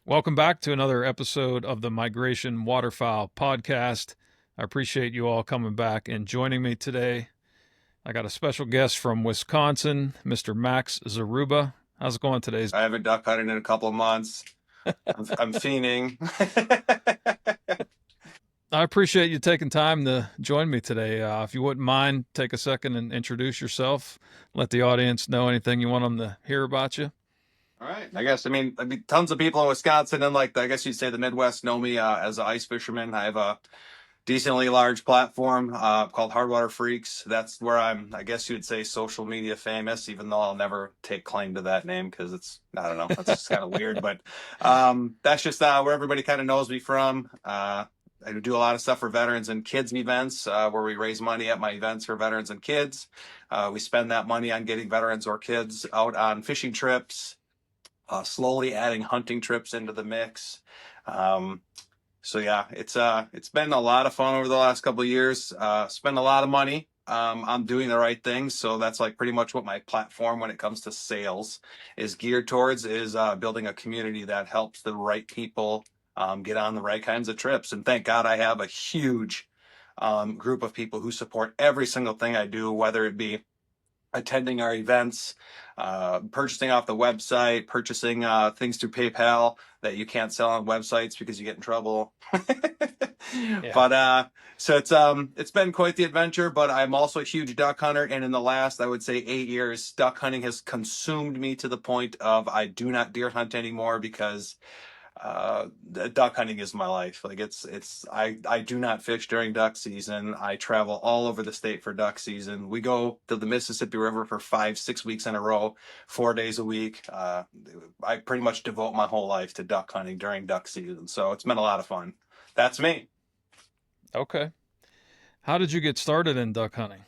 Welcome back to another episode of the Migration Waterfowl podcast. I appreciate you all coming back and joining me today. I got a special guest from Wisconsin, Mr. Max Zaruba. How's it going today? I haven't duck hunted in a couple of months. I'm fiending. I appreciate you taking time to join me today. If you wouldn't mind, take a second and introduce yourself. Let the audience know anything you want them to hear about you. All right. I mean, tons of people in Wisconsin and I guess you'd say the Midwest know me as an ice fisherman. I have a decently large platform called Hardwater Freaks. That's where I guess you'd say, social media famous, even though I'll never take claim to that name because I don't know, that's just kind of weird. But that's just where everybody kind of knows me from. I do a lot of stuff for veterans and kids events where we raise money at my events for veterans and kids. We spend that money on getting veterans or kids out on fishing trips, slowly adding hunting trips into the mix. So yeah, it's been a lot of fun over the last couple of years. Spend a lot of money on doing the right things. So that's like pretty much what my platform when it comes to sales is geared towards is building a community that helps the right people get on the right kinds of trips. And thank God I have a huge group of people who support every single thing I do, whether it be attending our events, purchasing off the website, purchasing things through PayPal that you can't sell on websites because you get in trouble. Yeah. But so it's been quite the adventure. But I'm also a huge duck hunter, and in the last, I would say 8 years, duck hunting has consumed me to the point of I do not deer hunt anymore because duck hunting is my life. I do not fish during duck season. I travel all over the state for duck season. We go to the Mississippi River for 5-6 weeks in a row, 4 days a week. I pretty much devote my whole life to duck hunting during duck season, so it's been a lot of fun. That's me. Okay. How did you get started in duck hunting?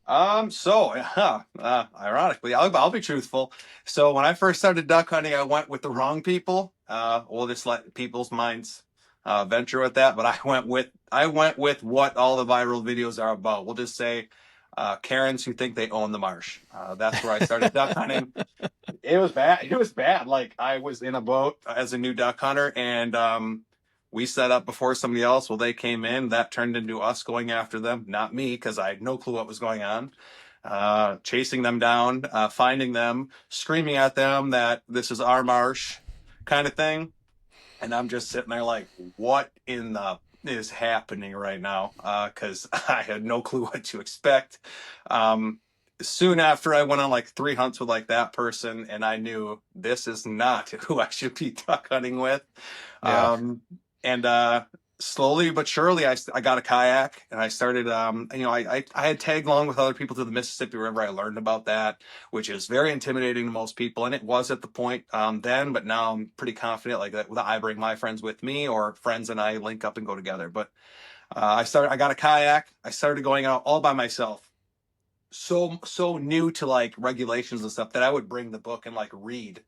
Ironically, I'll be truthful. So when I first started duck hunting, I went with the wrong people. We'll just let people's minds venture with that. But I went with what all the viral videos are about. We'll just say Karens who think they own the marsh. That's where I started duck hunting. It was bad. It was bad. Like I was in a boat as a new duck hunter, and we set up before somebody else. Well, they came in. That turned into us going after them, not me, because I had no clue what was going on. Chasing them down, finding them, screaming at them that this is our marsh, kind of thing. And I'm just sitting there like, what in the is happening right now? Because I had no clue what to expect. Soon after I went on like 3 hunts with like that person, and I knew this is not who I should be duck hunting with. Yeah. And slowly but surely I got a kayak and I started I had tagged along with other people to the Mississippi River. I learned about that, which is very intimidating to most people, and it was at the point then, but now I'm pretty confident like that I bring my friends with me or friends and I link up and go together. But I got a kayak. I started going out all by myself, so new to like regulations and stuff that I would bring the book and like read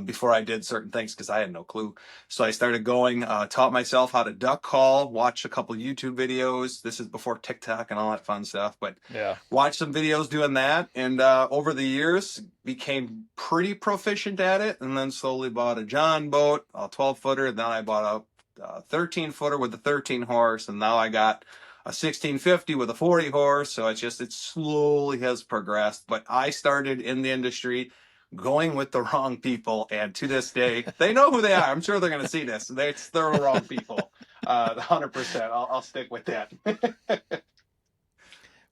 before I did certain things because I had no clue. So I started going, taught myself how to duck call, watched a couple YouTube videos. This is before TikTok and all that fun stuff, but Yeah. watched some videos doing that. And over the years, became pretty proficient at it. And then slowly bought a John boat, a 12-footer. Then I bought a 13-footer with a 13 horse. And now I got a 1650 with a 40 horse. So it slowly has progressed. But I started in the industry going with the wrong people, and to this day they know who they are. I'm sure they're going to see this. They're the wrong people. 100%. I'll stick with that.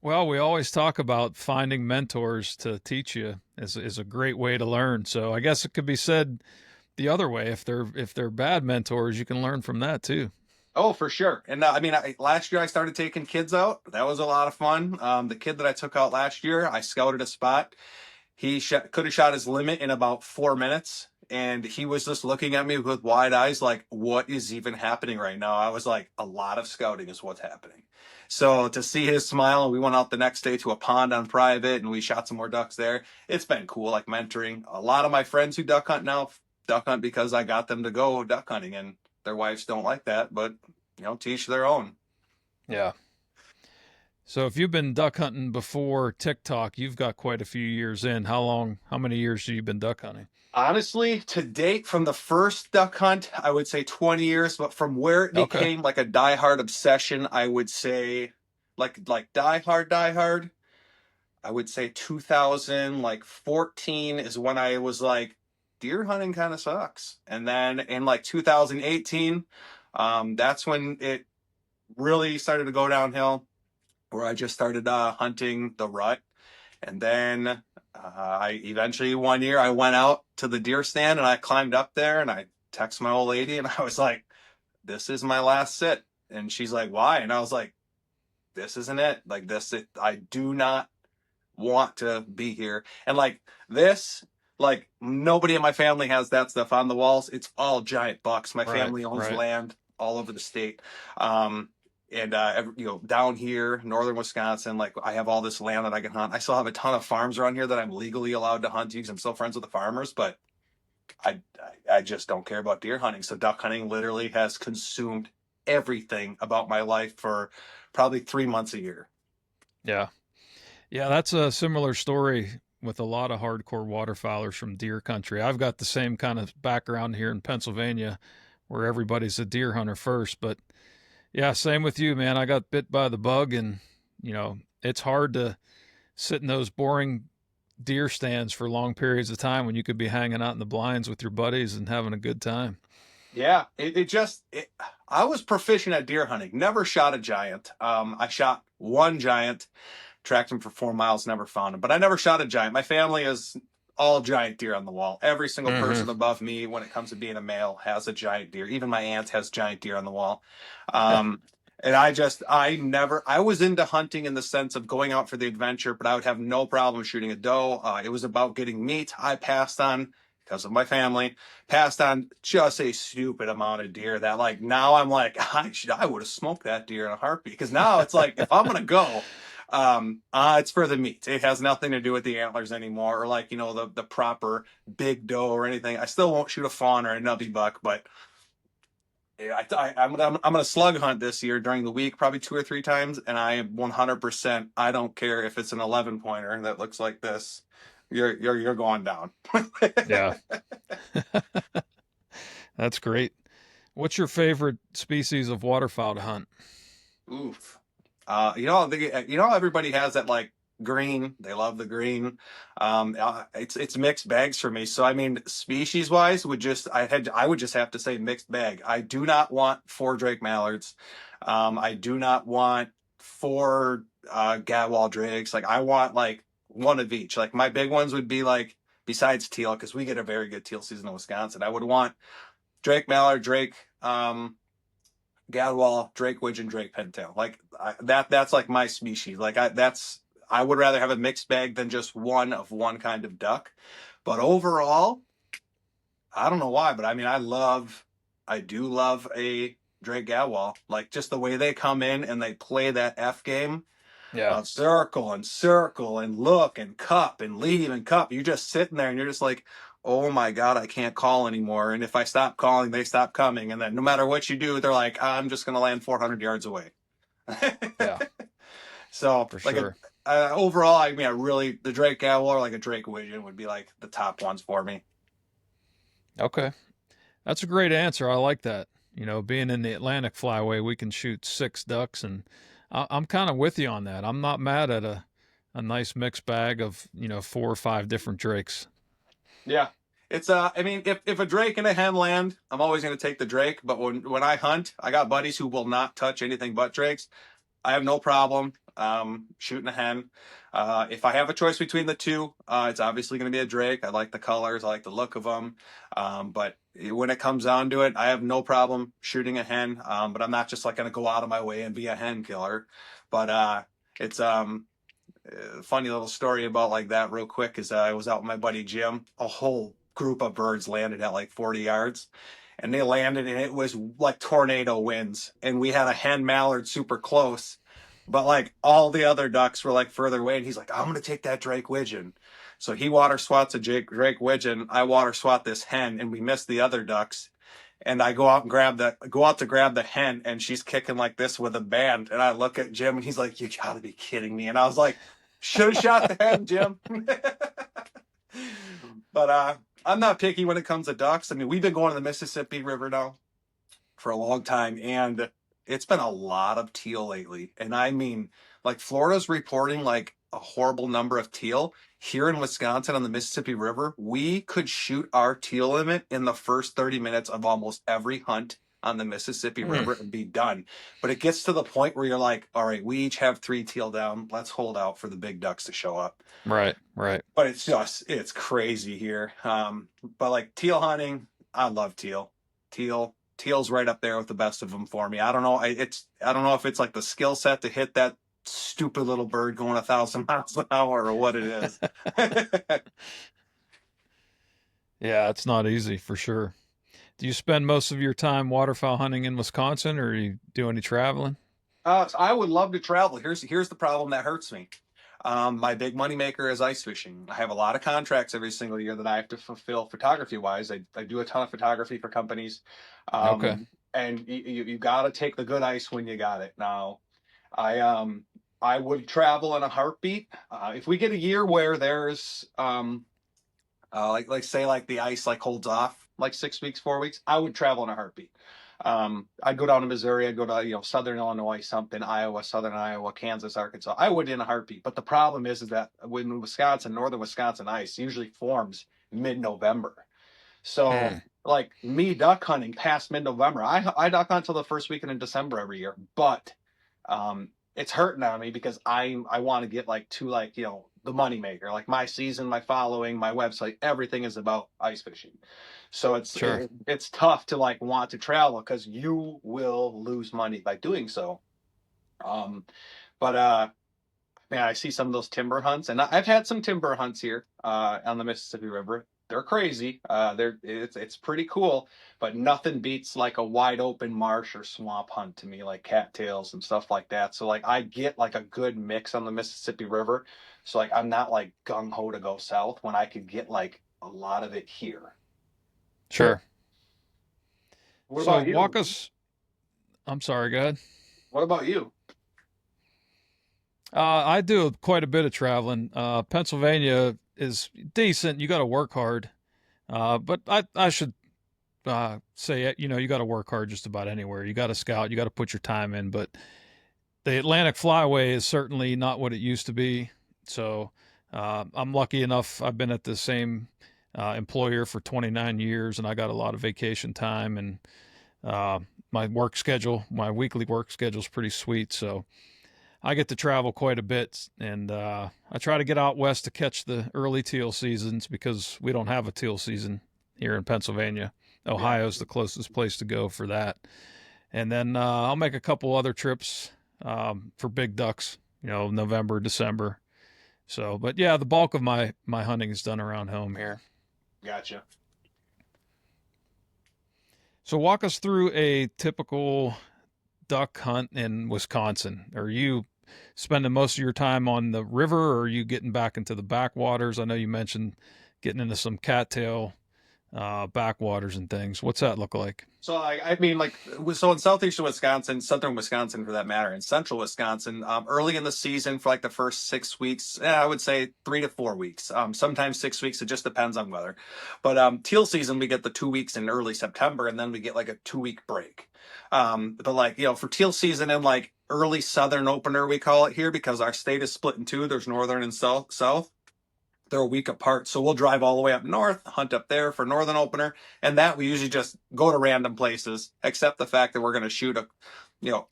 Well, we always talk about finding mentors to teach you is a great way to learn. So I guess it could be said the other way. If they're bad mentors, you can learn from that too. Oh, for sure. And last year I started taking kids out. That was a lot of fun. The kid that I took out last year, I scouted a spot. He could have shot his limit in about 4 minutes. And he was just looking at me with wide eyes, like, what is even happening right now? I was like, a lot of scouting is what's happening. So to see his smile, we went out the next day to a pond on private and we shot some more ducks there. It's been cool, like mentoring. A lot of my friends who duck hunt now duck hunt because I got them to go duck hunting, and their wives don't like that, but teach their own. Yeah. So if you've been duck hunting before TikTok, you've got quite a few years in. How many years have you been duck hunting? Honestly, to date, from the first duck hunt, I would say 20 years, but from where it Okay. became like a diehard obsession, I would say like diehard, I would say 2000, like 14 is when I was like, deer hunting kind of sucks. And then in like 2018, that's when it really started to go downhill, where I just started hunting the rut. And then I eventually one year I went out to the deer stand and I climbed up there and I texted my old lady and I was like, "This is my last sit." And she's like, "Why?" And I was like, "This isn't it. Like I do not want to be here." And like this, like nobody in my family has that stuff on the walls. It's all giant bucks. My Right. family owns Right. land all over the state. And down here, northern Wisconsin, like I have all this land that I can hunt. I still have a ton of farms around here that I'm legally allowed to hunt because I'm still friends with the farmers, but I just don't care about deer hunting. So duck hunting literally has consumed everything about my life for probably 3 months a year. Yeah. Yeah, that's a similar story with a lot of hardcore waterfowlers from deer country. I've got the same kind of background here in Pennsylvania where everybody's a deer hunter first, but yeah, same with you, man. I got bit by the bug and, it's hard to sit in those boring deer stands for long periods of time when you could be hanging out in the blinds with your buddies and having a good time. Yeah, I was proficient at deer hunting. Never shot a giant. I shot one giant, tracked him for 4 miles, never found him. But I never shot a giant. My family is all giant deer on the wall. Every single Mm-hmm. person above me, when it comes to being a male, has a giant deer. Even my aunt has giant deer on the wall. Um, and I was into hunting in the sense of going out for the adventure, but I would have no problem shooting a doe. It was about getting meat. I passed on, because of my family, passed on just a stupid amount of deer that like now I'm like, I would have smoked that deer in a heartbeat. Because now it's like, if I'm going to go, it's for the meat. It has nothing to do with the antlers anymore, or like the proper big doe or anything. I still won't shoot a fawn or a nubby buck, but I'm gonna slug hunt this year during the week, probably 2 or 3 times, and I am 100%. I don't care if it's an 11 pointer that looks like this. You're going down. Yeah, that's great. What's your favorite species of waterfowl to hunt? Oof. Everybody has that like green. They love the green. It's mixed bags for me. So I mean, species wise, I would just have to say mixed bag. I do not want four Drake mallards. I do not want four gadwall drakes. Like I want like one of each. Like my big ones would be like, besides teal, because we get a very good teal season in Wisconsin. I would want Drake mallard, Drake. Gadwall, Drake Widgeon, Drake Pintail. Like that's like my species. I would rather have a mixed bag than just one of one kind of duck. But overall, I don't know why, but I mean, I do love a Drake Gadwall. Like just the way they come in and they play that F game Yeah, of circle and look and cup and leave and cup. You're just sitting there and you're just like, oh my God, I can't call anymore. And if I stop calling, they stop coming. And then no matter what you do, they're like, I'm just going to land 400 yards away. yeah, So, for like, sure. overall, I mean, the Drake Owl or like a Drake Widgeon would be like the top ones for me. Okay, that's a great answer. I like that. Being in the Atlantic Flyway, we can shoot six ducks, and I'm kind of with you on that. I'm not mad at a nice mixed bag of 4 or 5 different drakes. Yeah. I mean, if a Drake and a hen land, I'm always going to take the Drake. But when I hunt, I got buddies who will not touch anything but Drakes. I have no problem shooting a hen. If I have a choice between the two, it's obviously going to be a Drake. I like the colors, I like the look of them. But when it comes down to it, I have no problem shooting a hen. But I'm not just like going to go out of my way and be a hen killer. But it's a funny little story about like that real quick is I was out with my buddy Jim. A whole group of birds landed at like 40 yards and they landed and it was like tornado winds and we had a hen mallard super close, but like all the other ducks were like further away and he's like, I'm gonna take that Drake Widgeon. So he water swats a Drake Widgeon, I water swat this hen and we missed the other ducks. And I go out to grab the hen and she's kicking like this with a band and I look at Jim and he's like, you gotta be kidding me. And I was like, should have shot the hen, Jim. But I'm not picky when it comes to ducks. I mean, we've been going to the Mississippi River now for a long time, and it's been a lot of teal lately. And I mean, like Florida's reporting like a horrible number of teal. Here in Wisconsin on the Mississippi River, we could shoot our teal limit in the first 30 minutes of almost every hunt on the Mississippi Mm, River and be done. But it gets to the point where you're like, all right, we each have 3 teal down. Let's hold out for the big ducks to show up. right, right. But it's crazy here. But like teal hunting, I love teal. Teal's right up there with the best of them for me. I don't know. I don't know if it's like the skill set to hit that stupid little bird going 1,000 miles an hour or what it is. Yeah, it's not easy for sure. Do you spend most of your time waterfowl hunting in Wisconsin, or you do any traveling? So I would love to travel. Here's the problem that hurts me. My big money maker is ice fishing. I have a lot of contracts every single year that I have to fulfill photography wise. I do a ton of photography for companies. Okay. And you got to take the good ice when you got it. Now, I would travel in a heartbeat. If we get a year where there's like say like the ice like holds off like 6 weeks, 4 weeks, I would travel in a heartbeat. I'd go down to Missouri, I'd go to Southern Illinois, something, Iowa, Southern Iowa, Kansas, Arkansas. I would in a heartbeat. But the problem is that when Wisconsin, northern Wisconsin ice usually forms mid-November. So Mm, like me duck hunting past mid-November, I duck hunt until the first weekend in December every year. But it's hurting on me because I want to get like to like the money maker, like my season, my following, my website, everything is about ice fishing. So sure. it's tough to like want to travel because you will lose money by doing so. Um, but man, I see some of those timber hunts, and I've had some timber hunts here on the Mississippi River. They're crazy. It's pretty cool, but nothing beats like a wide open marsh or swamp hunt to me, like cattails and stuff like that. So like I get like a good mix on the Mississippi River. So like I'm not like gung ho to go south when I could get like a lot of it here. Sure. What So about walk you? us. I'm sorry, go ahead. What about you? I do quite a bit of traveling. Pennsylvania is decent. You got to work hard. But I should say it. You got to work hard just about anywhere. You got to scout. You got to put your time in. But the Atlantic Flyway is certainly not what it used to be. So I'm lucky enough. I've been at the same employer for 29 years, and I got a lot of vacation time. And uh, my work schedule, my weekly work schedule is pretty sweet. So I get to travel quite a bit, and I try to get out west to catch the early teal seasons because we don't have a teal season here in Pennsylvania. Yeah. Ohio's the closest place to go for that. And then I'll make a couple other trips for big ducks, November, December. So, but yeah, the bulk of my hunting is done around home here. Gotcha. So, walk us through a typical duck hunt in Wisconsin. Are you spending most of your time on the river, or are you getting back into the backwaters? I know you mentioned getting into some cattail backwaters and things. What's that look like? So I mean, like, so in southeastern Wisconsin, southern Wisconsin for that matter, in central Wisconsin, early in the season for like the first 6 weeks, I would say 3 to 4 weeks. Sometimes 6 weeks. It just depends on weather. But teal season, we get the 2 weeks in early September, and then we get like a 2 week break. But like for teal season and like early southern opener, we call it here because our state is split in two. There's northern and south. They're a week apart. So we'll drive all the way up north, hunt up there for northern opener, and that we usually just go to random places, except the fact that we're going to shoot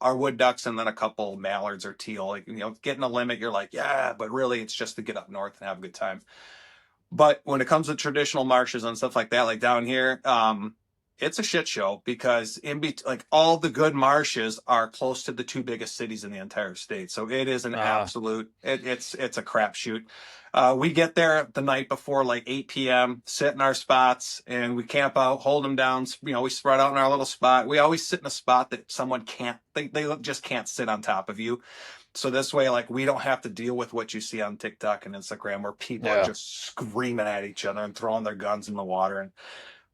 our wood ducks and then a couple mallards or teal. Like, getting a limit, you're like, yeah, but really it's just to get up north and have a good time. But when it comes to traditional marshes and stuff like that, like down here, it's a shit show because like all the good marshes are close to the two biggest cities in the entire state. So it is an Uh, absolute it's a crapshoot. We get there the night before like 8 p.m., sit in our spots, and we camp out, hold them down. We spread out in our little spot. We always sit in a spot that someone can't, they just can't sit on top of you. So this way, like, we don't have to deal with what you see on TikTok and Instagram where people are yeah, just screaming at each other and throwing their guns in the water. And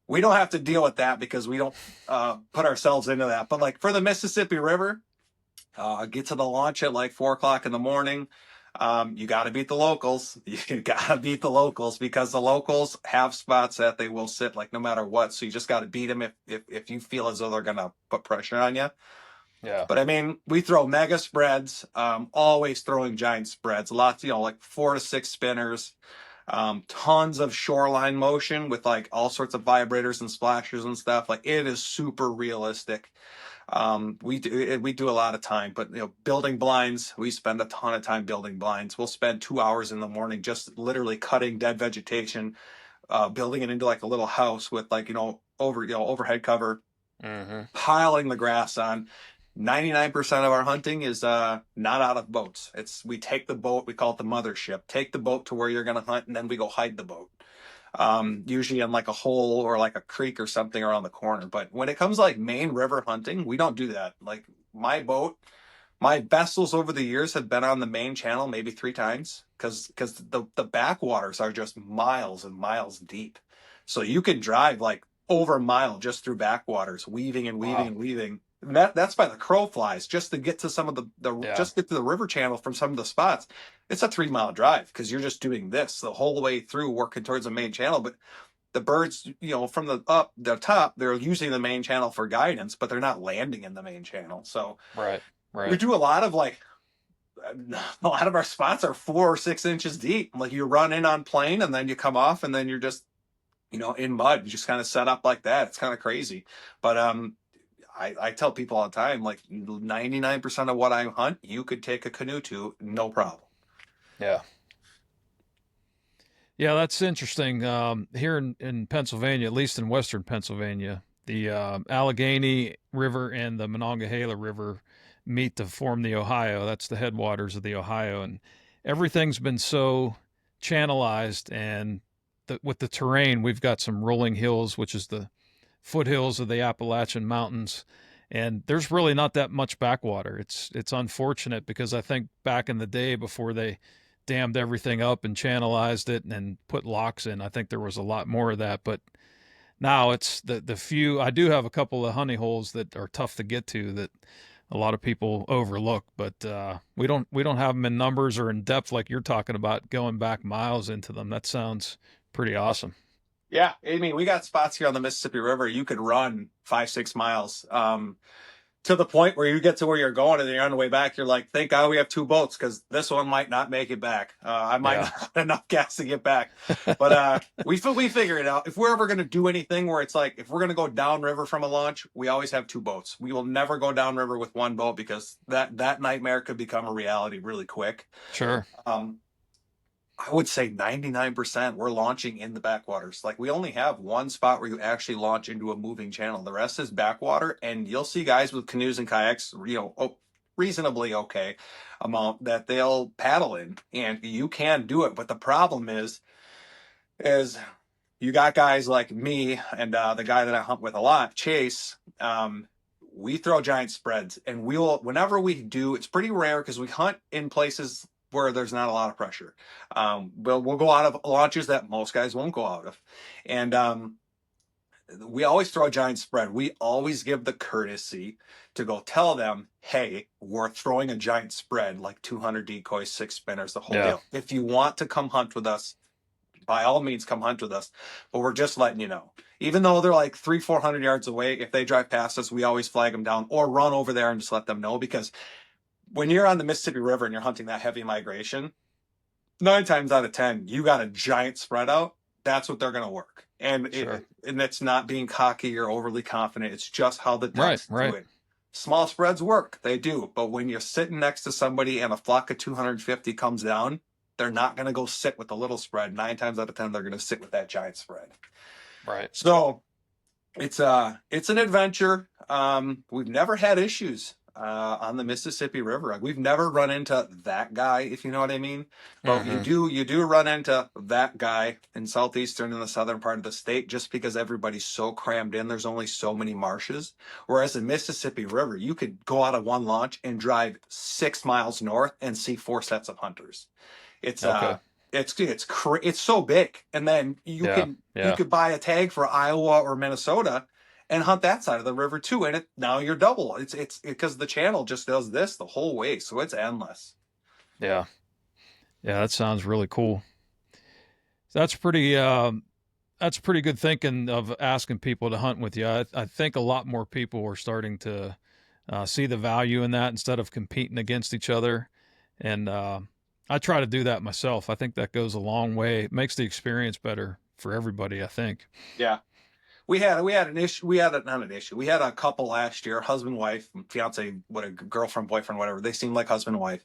we don't have to deal with that because we don't put ourselves into that. But like for the Mississippi River, get to the launch at like 4 o'clock in the morning. You got to beat the locals. You got to beat the locals because the locals have spots that they will sit like no matter what. So you just got to beat them if you feel as though they're gonna put pressure on you. Yeah. But I mean, we throw mega spreads, always throwing giant spreads, lots, like 4 to 6 spinners, tons of shoreline motion with like all sorts of vibrators and splashers and stuff. Like it is super realistic. We do a lot of time, but building blinds, we spend a ton of time building blinds. We'll spend 2 hours in the morning just literally cutting dead vegetation, building it into like a little house with like, overhead cover, Mm-hmm. piling the grass on. 99% of our hunting is not out of boats. We take the boat, we call it the mothership. Take the boat to where you're going to hunt, and then we go hide the boat. Usually in like a hole or like a creek or something around the corner. But when it comes to like main river hunting, we don't do that. Like my vessels over the years have been on the main channel maybe 3 times because the backwaters are just miles and miles deep. So you can drive like over a mile just through backwaters, weaving and weaving Wow. and weaving. And that's by the crow flies just to get to some of Yeah. just get to the river channel from some of the spots. It's a 3 mile drive because you're just doing this the whole way through working towards the main channel. But the birds, from the top, they're using the main channel for guidance, but they're not landing in the main channel. So Right. we Right. do a lot of like a lot of our spots are 4 or 6 inches deep. Like you run in on plane and then you come off and then you're just, in mud. You just kind of set up like that. It's kind of crazy. But I tell people all the time, like 99% of what I hunt, you could take a canoe to, no problem. Yeah. Yeah, that's interesting. Here in Pennsylvania, at least in western Pennsylvania, the Allegheny River and the Monongahela River meet to form the Ohio. That's the headwaters of the Ohio, and everything's been so channelized. And with the terrain, we've got some rolling hills, which is the foothills of the Appalachian Mountains, and there's really not that much backwater. It's unfortunate because I think back in the day before they dammed everything up and channelized it and put locks in, I think there was a lot more of that. But now it's the few. I do have a couple of honey holes that are tough to get to that a lot of people overlook, but we don't have them in numbers or in depth like you're talking about going back miles into them. That sounds pretty awesome. Yeah, I mean, we got spots here on the Mississippi River. You could run 5, 6 miles, to the point where you get to where you're going, and then you're on the way back. You're like, thank God we have 2 boats because this one might not make it back. I might Yeah. not have enough gas to get back, but we figure it out. If we're ever going to do anything where it's like, if we're going to go downriver from a launch, we always have 2 boats. We will never go downriver with one boat because that nightmare could become a reality really quick. Sure. Um, I would say 99% we're launching in the backwaters. Like we only have one spot where you actually launch into a moving channel. The rest is backwater, and you'll see guys with canoes and kayaks, reasonably okay amount that they'll paddle in, and you can do it. But the problem is you got guys like me and the guy that I hunt with a lot, Chase. We throw giant spreads, and whenever we do, it's pretty rare because we hunt in places where there's not a lot of pressure. We'll go out of launches that most guys won't go out of, and we always throw a giant spread. We always give the courtesy to go tell them, hey, we're throwing a giant spread, like 200 decoys, 6 spinners, the whole Yeah. deal. If you want to come hunt with us, by all means, come hunt with us. But we're just letting you know. Even though they're like 300-400 yards away, if they drive past us, we always flag them down or run over there and just let them know. Because when you're on the Mississippi River and you're hunting that heavy migration, 9 times out of 10, you got a giant spread out. That's what they're going to work. And Sure. and it's not being cocky or overly confident. It's just how the ducks Right. do it. Small spreads work. They do. But when you're sitting next to somebody and a flock of 250 comes down, they're not going to go sit with the little spread. 9 times out of 10, they're going to sit with that giant spread. Right. So it's an adventure. We've never had issues on the Mississippi River. We've never run into that guy, if you know what I mean. But Mhm. you do run into that guy in southeastern and the southern part of the state, just because everybody's so crammed in. There's only so many marshes. Whereas the Mississippi River, you could go out of one launch and drive 6 miles north and see 4 sets of hunters. It's Okay. it's so big, and then you Yeah. Yeah. could buy a tag for Iowa or Minnesota and hunt that side of the river too, and now you're double. It's because the channel just does this the whole way, so it's endless. Yeah. Yeah, that sounds really cool. That's pretty. That's pretty good thinking of asking people to hunt with you. I think a lot more people are starting to see the value in that instead of competing against each other. And I try to do that myself. I think that goes a long way. It makes the experience better for everybody, I think. Yeah. We had an issue. We had not an issue. We had a couple last year, husband, wife, fiance, what a girlfriend, boyfriend, whatever. They seemed like husband and wife.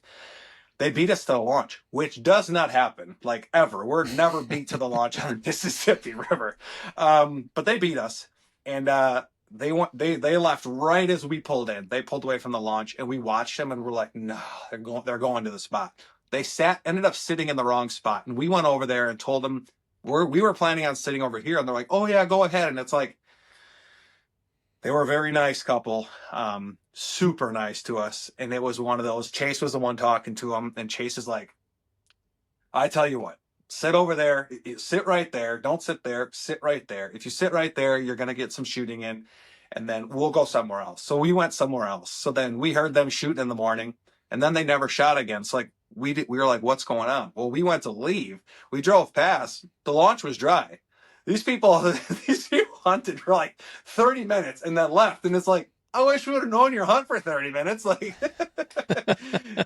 They beat us to the launch, which does not happen like ever. We're never beat to the launch on the Mississippi River, but they beat us, and they left right as we pulled in. They pulled away from the launch, and we watched them, and we're like, no, they're going to the spot. They ended up sitting in the wrong spot, and we went over there and told them we were planning on sitting over here, and they're like, oh yeah, go ahead, and it's like they were a very nice couple, super nice to us. And it was one of those. Chase was the one talking to him, and Chase is like, I tell you what, sit over there, sit right there. Don't sit there, sit right there. If you sit right there, you're going to get some shooting in, and then we'll go somewhere else. So we went somewhere else. So then we heard them shooting in the morning, and then they never shot again. So like, we were like, what's going on? Well, we went to leave. We drove past. The launch was dry. These people, these people hunted for like 30 minutes and then left. And it's like, I wish we would have known your hunt for 30 minutes. Like,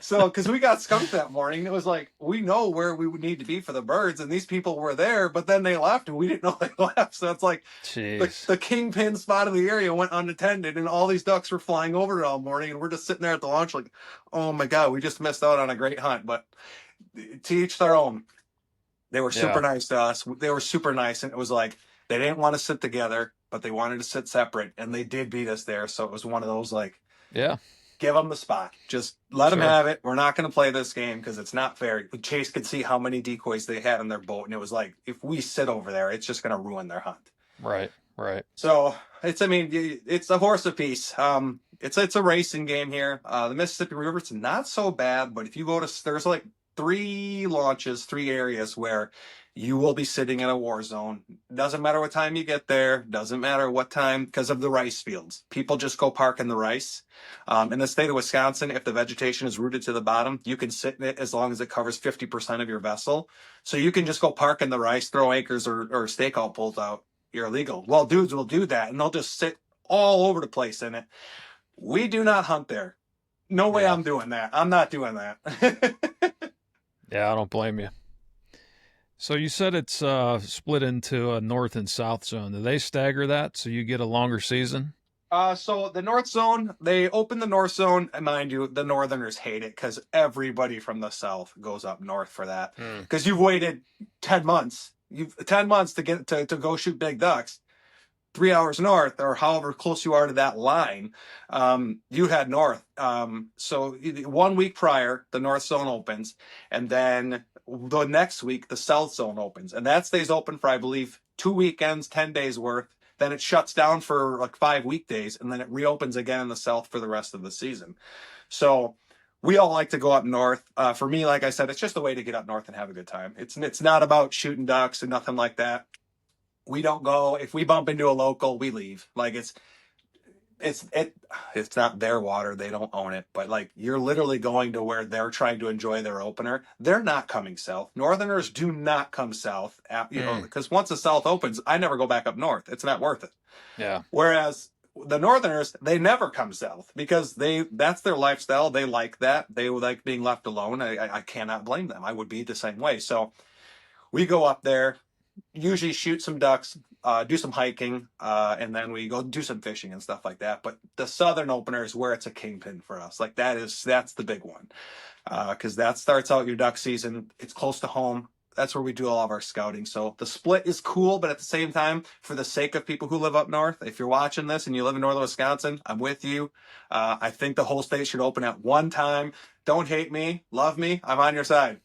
so, cause we got skunked that morning. It was like, we know where we would need to be for the birds. And these people were there, but then they left and we didn't know they left. So it's like the kingpin spot of the area went unattended and all these ducks were flying over it all morning. And we're just sitting there at the launch like, oh my God, we just missed out on a great hunt. But to each their own. They were super nice to us. They were super nice. And it was like, they didn't want to sit together, but they wanted to sit separate. And they did beat us there. So it was one of those like, Yeah. give them the spot. Just let them Sure. have it. We're not going to play this game because it's not fair. Chase could see how many decoys they had in their boat. And it was like, if we sit over there, it's just going to ruin their hunt. Right. Right. So it's a horse apiece. It's a racing game here. The Mississippi River, it's not so bad, but if you go to, there's like 3 launches, 3 areas where you will be sitting in a war zone. Doesn't matter what time you get there. Doesn't matter what time, because of the rice fields. People just go park in the rice. In the state of Wisconsin, if the vegetation is rooted to the bottom, you can sit in it as long as it covers 50% of your vessel. So you can just go park in the rice, throw anchors or stakeout poles out. You're illegal. Well, dudes will do that, and they'll just sit all over the place in it. We do not hunt there. No way I'm doing that. I'm not doing that. Yeah, I don't blame you. So you said it's split into a north and south zone. Do they stagger that so you get a longer season? So the North Zone, they open the North Zone, and mind you, the Northerners hate it because everybody from the South goes up north for that. Because you've waited 10 months. You've 10 months to get to go shoot big ducks. 3 hours north, or however close you are to that line, you head north. So 1 week prior, the North Zone opens, and then the next week, the South Zone opens, and that stays open for, I believe, 2 weekends, 10 days worth. Then it shuts down for like 5 weekdays, and then it reopens again in the South for the rest of the season. So we all like to go up north. For me, like I said, it's just a way to get up north and have a good time. It's not about shooting ducks and nothing like that. We don't go. If we bump into a local, we leave. Like it's not their water. They don't own it. But like, you're literally going to where they're trying to enjoy their opener. They're not coming south. Northerners do not come south. Because once the South opens, I never go back up north. It's not worth it. Yeah. Whereas the Northerners, they never come south because that's their lifestyle. They like that. They like being left alone. I cannot blame them. I would be the same way. So we go up there, usually shoot some ducks, do some hiking, and then we go do some fishing and stuff like that. But the southern opener is where it's a kingpin for us. Like that's the big one, because that starts out your duck season. It's close to home. That's where we do all of our scouting. So the split is cool, but at the same time, for the sake of people who live up north, if you're watching this and you live in northern Wisconsin, I'm with you. I think the whole state should open at one time. Don't hate me, love me. I'm on your side.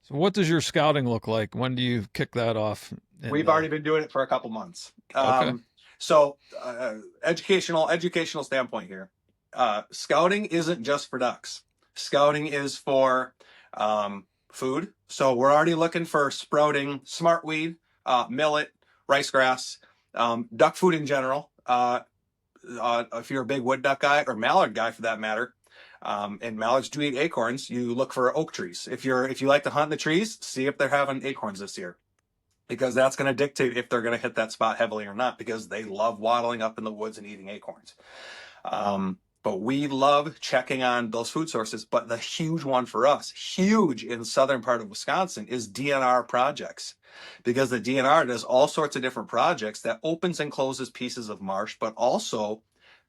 So what does your scouting look like? When do you kick that off? We've already been doing it for a couple months. Okay. So educational standpoint here. Scouting isn't just for ducks. Scouting is for food. So we're already looking for sprouting smartweed, millet, rice grass, duck food in general. If you're a big wood duck guy or mallard guy for that matter, And mallards do eat acorns. You look for oak trees. If you like to hunt in the trees, see if they're having acorns this year, because that's going to dictate if they're going to hit that spot heavily or not, because they love waddling up in the woods and eating acorns. But we love checking on those food sources. But the huge one for us, huge in southern part of Wisconsin, is DNR projects, because the DNR does all sorts of different projects that opens and closes pieces of marsh, but also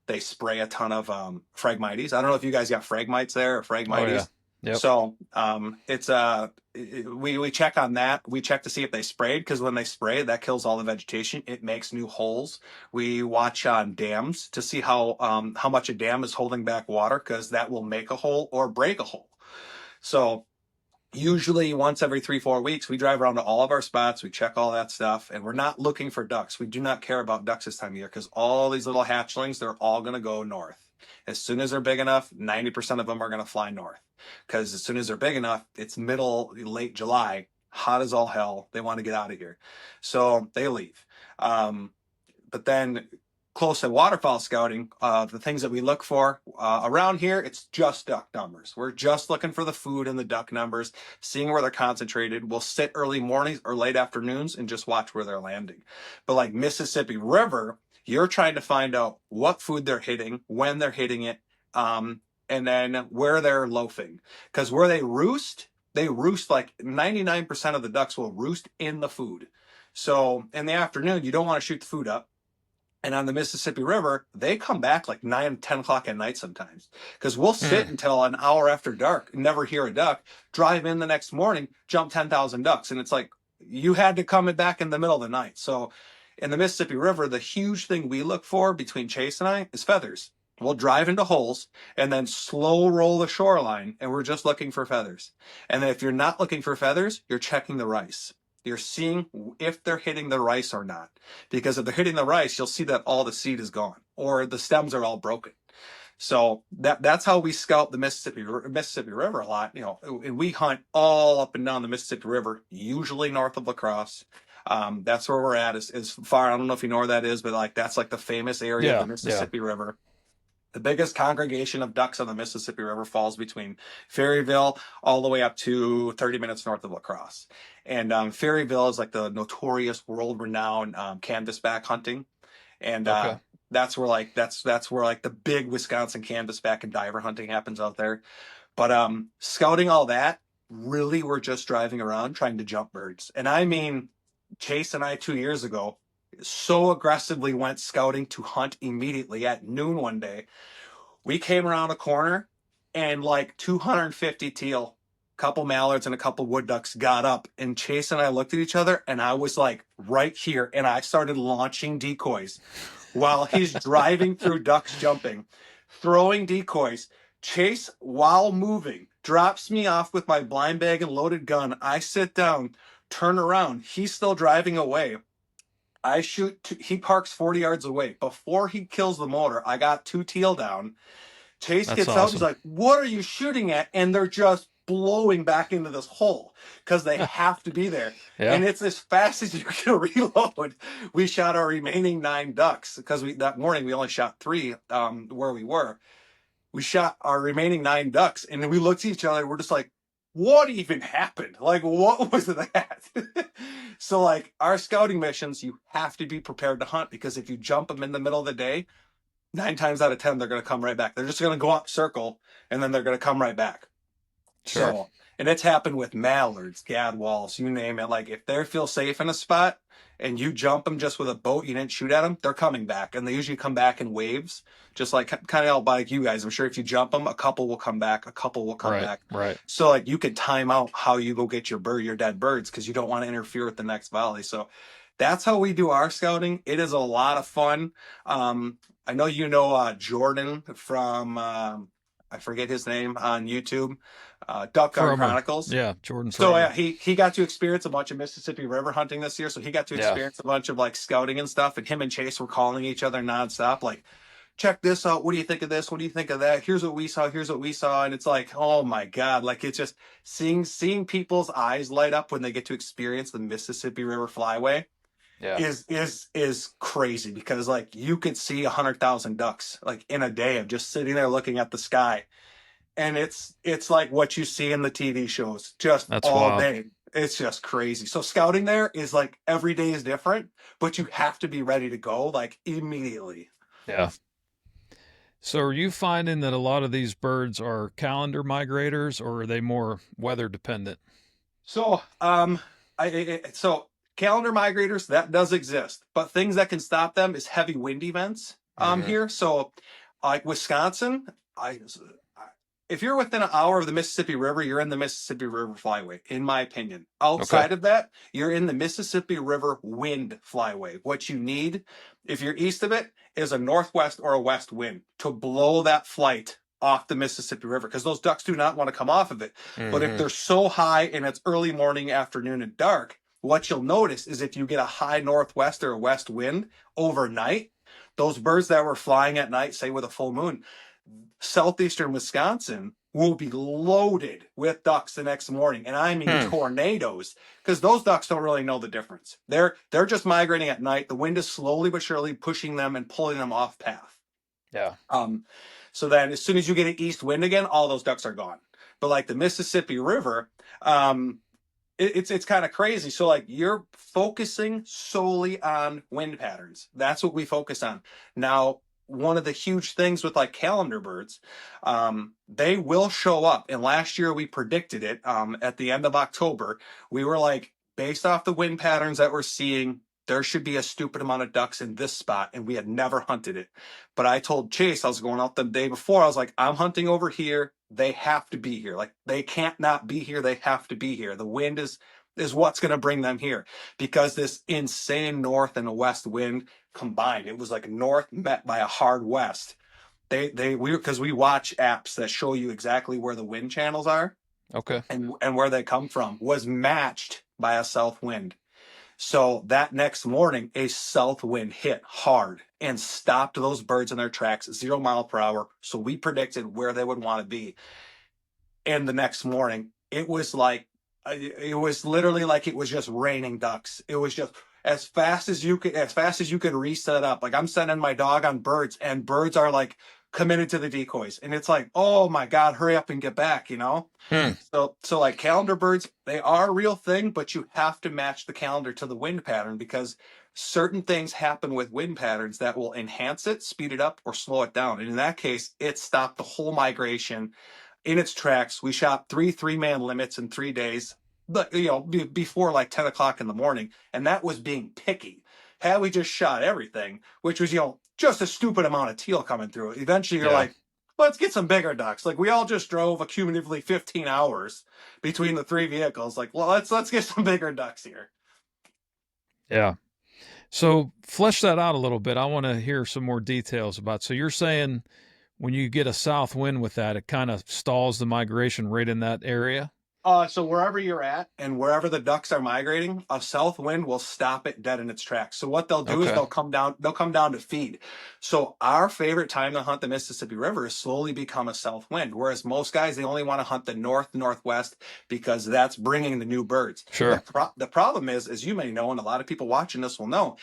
they spray a ton of Phragmites. I don't know if you guys got Phragmites there or Oh yeah. Phragmites. Yep. So it's we check on that. We check to see if they sprayed, because when they spray, that kills all the vegetation. It makes new holes. We watch on dams to see how much a dam is holding back water, because that will make a hole or break a hole. So usually once every 3-4 weeks, we drive around to all of our spots, we check all that stuff, and we're not looking for ducks. We do not care about ducks this time of year, because all these little hatchlings, they're all going to go north. As soon as they're big enough, 90% of them are going to fly north, because as soon as they're big enough, it's late July, hot as all hell, they want to get out of here, so they leave. But then close to waterfowl scouting, the things that we look for around here, it's just duck numbers. We're just looking for the food and the duck numbers, seeing where they're concentrated. We'll sit early mornings or late afternoons and just watch where they're landing. But like Mississippi River, you're trying to find out what food they're hitting, when they're hitting it, and then where they're loafing. Because where they roost like 99% of the ducks will roost in the food. So in the afternoon, you don't want to shoot the food up. And on the Mississippi River, they come back like 9, 10 o'clock at night sometimes, because we'll sit until an hour after dark, never hear a duck, drive in the next morning, jump 10,000 ducks. And it's like, you had to come back in the middle of the night. So in the Mississippi River, the huge thing we look for between Chase and I is feathers. We'll drive into holes and then slow roll the shoreline, and we're just looking for feathers. And then if you're not looking for feathers, you're checking the rice. You're seeing if they're hitting the rice or not. Because if they're hitting the rice, you'll see that all the seed is gone, or the stems are all broken. So that's how we scout the Mississippi River a lot. And we hunt all up and down the Mississippi River, usually north of La Crosse. That's where we're at. As far, I don't know if you know where that is, but like that's like the famous area of the Mississippi River. The biggest congregation of ducks on the Mississippi River falls between Ferryville all the way up to 30 minutes north of La Crosse. And Ferryville is like the notorious, world-renowned canvasback hunting. And that's where that's where like the big Wisconsin canvasback and diver hunting happens out there. But scouting all that, really, we're just driving around trying to jump birds. And I mean, Chase and I 2 years ago so aggressively went scouting to hunt immediately at noon one day. We came around a corner and like 250 teal, couple mallards and a couple wood ducks got up, and Chase and I looked at each other, and I was like right here, and I started launching decoys while he's driving through ducks jumping, throwing decoys. Chase, while moving, drops me off with my blind bag and loaded gun. I sit down, turn around. He's still driving away. I shoot, he parks 40 yards away. Before he kills the motor, I got 2 teal down. Chase gets out, he's like, what are you shooting at? And they're just blowing back into this hole because they have to be there. And it's as fast as you can reload. We shot our remaining 9 ducks, because that morning we only shot 3 where we were. We shot our remaining 9 ducks, and then we looked at each other, we're just like, what even happened? Like, what was that? So like our scouting missions, you have to be prepared to hunt, because if you jump them in the middle of the day, 9 times out of 10, they're going to come right back. They're just going to go up circle, and then they're going to come right back. Sure. So, and it's happened with mallards, gadwalls, you name it. Like if they feel safe in a spot and you jump them just with a boat, you didn't shoot at them, they're coming back. And they usually come back in waves, just like kind of like you guys. I'm sure if you jump them, a couple will come back, a couple will come back. Right. So like you can time out how you go get your dead birds, because you don't want to interfere with the next volley. So that's how we do our scouting. It is a lot of fun. I know Jordan from I forget his name on YouTube, Duck Gun Chronicles. Yeah, Jordan. So yeah, he got to experience a bunch of Mississippi River hunting this year. So he got to experience a bunch of like scouting and stuff. And him and Chase were calling each other nonstop, like, check this out. What do you think of this? What do you think of that? Here's what we saw. Here's what we saw. And it's like, oh my God, like it's just seeing people's eyes light up when they get to experience the Mississippi River flyway. Is crazy, because like you could see 100,000 ducks like in a day of just sitting there looking at the sky. and it's like what you see in the TV shows, just That's all wild. day. It's just crazy. So scouting there is like every day is different, but you have to be ready to go like immediately. Yeah. So are you finding that a lot of these birds are calendar migrators or are they more weather dependent? So, so calendar migrators that does exist, but things that can stop them is heavy wind events. Mm-hmm. Here, so like Wisconsin, if you're within an hour of the Mississippi River, you're in the Mississippi River Flyway, in my opinion. Okay. Outside of that, you're in the Mississippi River Wind Flyway. What you need, if you're east of it, is a northwest or a west wind to blow that flight off the Mississippi River because those ducks do not want to come off of it. But if Mm-hmm. they're so high and it's early morning, afternoon, and dark, what you'll notice is if you get a high northwest or a west wind overnight, those birds that were flying at night, say with a full moon, southeastern Wisconsin will be loaded with ducks the next morning, and I mean Hmm. tornadoes, because those ducks don't really know the difference. They're just migrating at night. The wind is slowly but surely pushing them and pulling them off path. Yeah. Um, so then as soon as you get an east wind again, all those ducks are gone. But like the Mississippi River, it's kind of crazy. So like you're focusing solely on wind patterns. That's what we focus on. Now, one of the huge things with like calendar birds, they will show up. And last year we predicted it at the end of October. We were like, based off the wind patterns that we're seeing, there should be a stupid amount of ducks in this spot. And we had never hunted it. But I told Chase, I was going out the day before, I was like, I'm hunting over here. They have to be here. Like they can't not be here. They have to be here. The wind is what's going to bring them here because this insane north and west wind combined. It was like north met by a hard west. We watch apps that show you exactly where the wind channels are Okay. and where they come from was matched by a south wind. So that next morning, a south wind hit hard and stopped those birds in their tracks, 0 mile per hour. So we predicted where they would want to be. And the next morning, it was literally like it was just raining ducks. It was just as fast as you could reset up. Like I'm sending my dog on birds, and birds are like committed to the decoys, and it's like, oh my god, hurry up and get back, you know. Hmm. So like calendar birds, they are a real thing, but you have to match the calendar to the wind pattern because certain things happen with wind patterns that will enhance it, speed it up, or slow it down. And in that case, it stopped the whole migration in its tracks. We shot three-man limits in 3 days, but before like 10 o'clock in the morning, and that was being picky. Had we just shot everything, which was just a stupid amount of teal coming through, eventually you're Yeah. like, let's get some bigger ducks. Like we all just drove accumulatively 15 hours between the three vehicles. Like, well, let's get some bigger ducks here. Yeah. So flesh that out a little bit. I want to hear some more details about. So you're saying when you get a south wind with that, it kind of stalls the migration right in that area? So wherever you're at and wherever the ducks are migrating, a south wind will stop it dead in its tracks. So what they'll do is Okay. they'll come down to feed. So our favorite time to hunt the Mississippi River has slowly become a south wind, whereas most guys, they only want to hunt the northwest because that's bringing the new birds. Sure. The problem is, as you may know, and a lot of people watching this will know,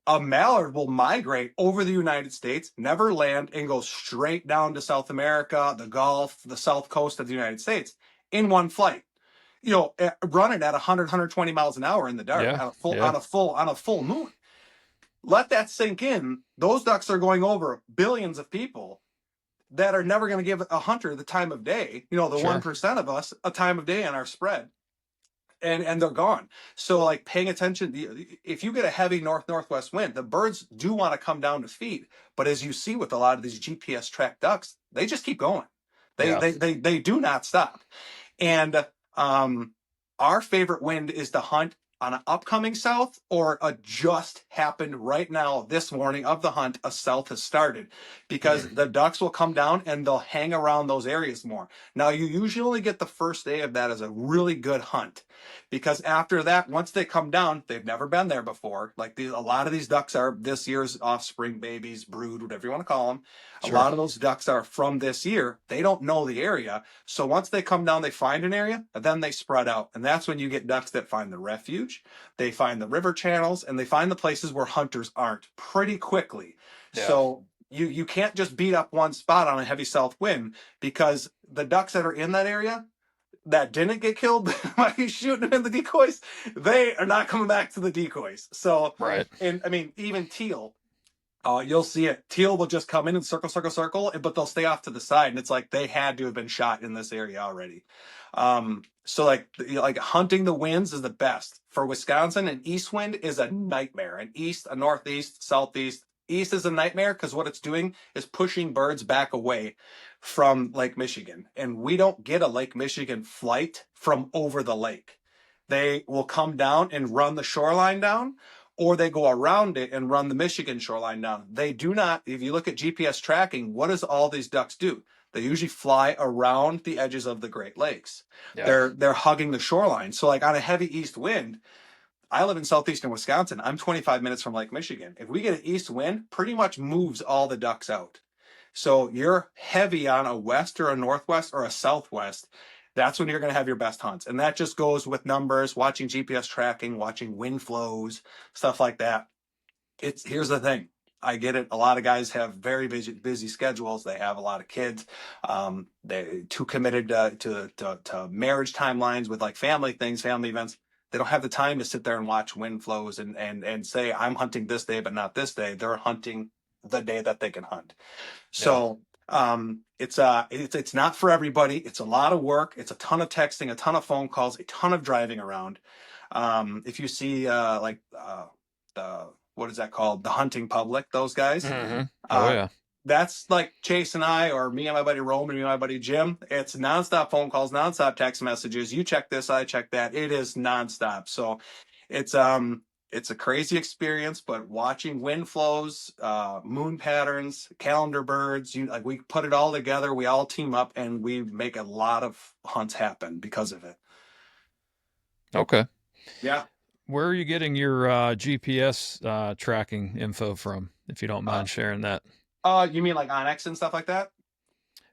a mallard will migrate over the United States, never land, and go straight down to South America, the Gulf, the south coast of the United States in one flight. Running at 100, 120 miles an hour in the dark Yeah. on a full Yeah. moon. Let that sink in. Those ducks are going over billions of people that are never going to give a hunter the time of day. The Sure. 1% of us a time of day on our spread. And they're gone. So like paying attention, if you get a heavy northwest wind, the birds do want to come down to feed. But as you see with a lot of these GPS tracked ducks, they just keep going. They Yeah. they they, they do not stop. And our favorite wind is to hunt on an upcoming south or a just happened right now this morning of the hunt. A south has started because the ducks will come down and they'll hang around those areas more. Now you usually only get the first day of that as a really good hunt because after that, once they come down, they've never been there before. Like a lot of these ducks are this year's offspring, babies, brood, whatever you want to call them. A Sure. lot of those ducks are from this year. They don't know the area. So once they come down, they find an area, and then they spread out. And that's when you get ducks that find the refuge, they find the river channels, and they find the places where hunters aren't pretty quickly. Yeah. So you can't just beat up one spot on a heavy south wind, because the ducks that are in that area that didn't get killed by shooting them in the decoys, they are not coming back to the decoys. So, Right. and I mean, even teal, you'll see it. Teal will just come in and circle, circle, circle, but they'll stay off to the side, and it's like they had to have been shot in this area already. So like hunting the winds is the best for Wisconsin. An east wind is a nightmare. An east, a northeast, southeast. East is a nightmare because what it's doing is pushing birds back away from Lake Michigan, and we don't get a Lake Michigan flight from over the lake. They will come down and run the shoreline down, or they go around it and run the Michigan shoreline down. They do not, if you look at GPS tracking, what does all these ducks do? They usually fly around the edges of the Great Lakes. Yeah. They're hugging the shoreline. So like on a heavy east wind, I live in southeastern Wisconsin. I'm 25 minutes from Lake Michigan. If we get an east wind, pretty much moves all the ducks out. So you're heavy on a west or a northwest or a southwest. That's when you're going to have your best hunts. And that just goes with numbers, watching GPS tracking, watching wind flows, stuff like that. Here's the thing. I get it. A lot of guys have very busy schedules. They have a lot of kids. They too committed to marriage timelines with like family things, family events. They don't have the time to sit there and watch wind flows and say, I'm hunting this day, but not this day. They're hunting the day that they can hunt. So it's not for everybody. It's a lot of work. It's a ton of texting, a ton of phone calls, a ton of driving around. If you see the what is that called? The hunting public, those guys. Mm-hmm. Oh yeah. That's like Chase and I, or me and my buddy Roman, me and my buddy Jim. It's nonstop phone calls, nonstop text messages. You check this, I check that. It is nonstop. So it's a crazy experience, but watching wind flows, moon patterns, calendar birds, like we put it all together, we all team up, and we make a lot of hunts happen because of it. Okay. Yeah. Where are you getting your GPS tracking info from, if you don't mind sharing that? You mean like Onyx and stuff like that?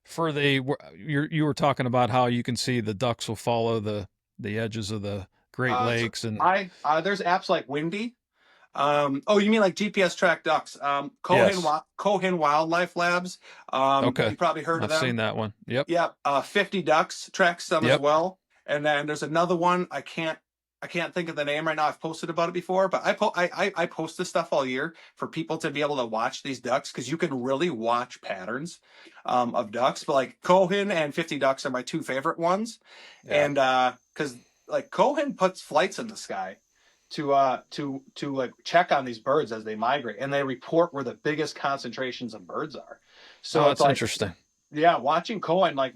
For you were talking about how you can see the ducks will follow the edges of the Great Lakes, and There's apps like Windy. Oh, you mean like GPS track ducks? yes. Cohen Wildlife Labs. Okay. You probably heard of I've them. seen that one. Yep. Yeah. 50 Ducks tracks them as Yep. well. And then there's another one. I can't think of the name right now. I've posted about it before, but I post this stuff all year for people to be able to watch these ducks, because you can really watch patterns of ducks. But like Cohen and 50 Ducks are my two favorite ones, Yeah. and because like Cohen puts flights in the sky to like check on these birds as they migrate, and they report where the biggest concentrations of birds are. So Oh, it's that's like, interesting. yeah, watching Cohen, like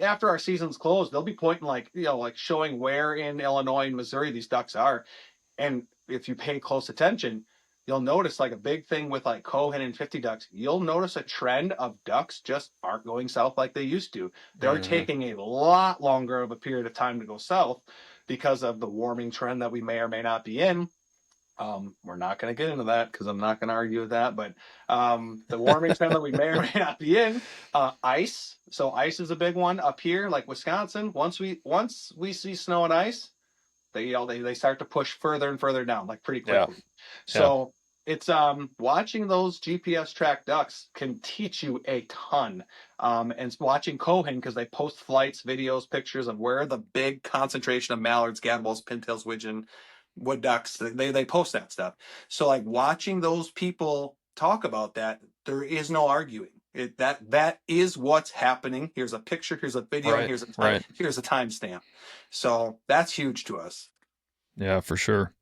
after our season's closed, they'll be pointing like, like showing where in Illinois and Missouri these ducks are. And if you pay close attention, you'll notice like a big thing with like Cohen and 50 Ducks. You'll notice a trend of ducks just aren't going south like they used to. They're taking a lot longer of a period of time to go south because of the warming trend that we may or may not be in. We're not going to get into that because I'm not going to argue with that. But the warming trend that we may or may not be in, ice. So ice is a big one up here, like Wisconsin. Once we see snow and ice, they start to push further and further down, like pretty quickly. Yeah. So it's watching those GPS track ducks can teach you a ton. And watching Cohen, because they post flights, videos, pictures of where the big concentration of mallards, gadwalls, pintails, widgeon, wood ducks, they post that stuff. So like watching those people talk about that, there is no arguing it. That is what's happening. Here's a picture, here's a video, Right, here's a right. here's a timestamp. So that's huge to us. Yeah, for sure.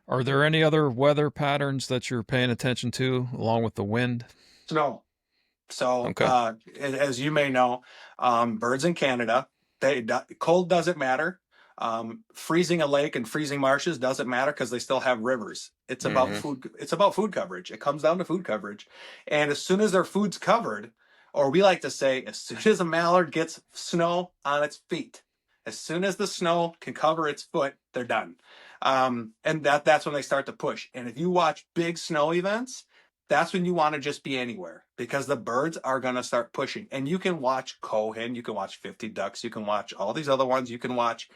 Are there any other weather patterns that you're paying attention to along with the wind? Snow. So Okay. as you may know, birds in Canada, cold doesn't matter. Freezing a lake and freezing marshes doesn't matter because they still have rivers. It's about food. It's about food coverage. It comes down to food coverage. And as soon as their food's covered, or we like to say, as soon as a mallard gets snow on its feet, as soon as the snow can cover its foot, they're done. And that's when they start to push. And if you watch big snow events, that's when you want to just be anywhere, because the birds are going to start pushing. And you can watch Cohen, you can watch 50 Ducks, you can watch all these other ones, you can watch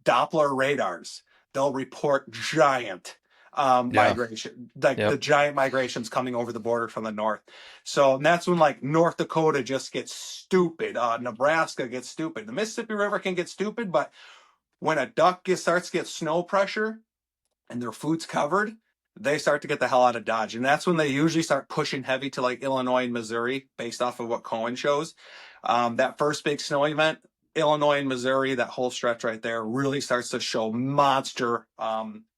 Doppler radars. They'll report giant Yeah. migration, like the Yep. giant migrations coming over the border from the north. So and that's when like North Dakota just gets stupid. Nebraska gets stupid. The Mississippi River can get stupid, but when a duck starts to get snow pressure and their food's covered, they start to get the hell out of Dodge. And that's when they usually start pushing heavy to like Illinois and Missouri based off of what Cohen shows. That first big snow event, Illinois and Missouri, that whole stretch right there really starts to show monster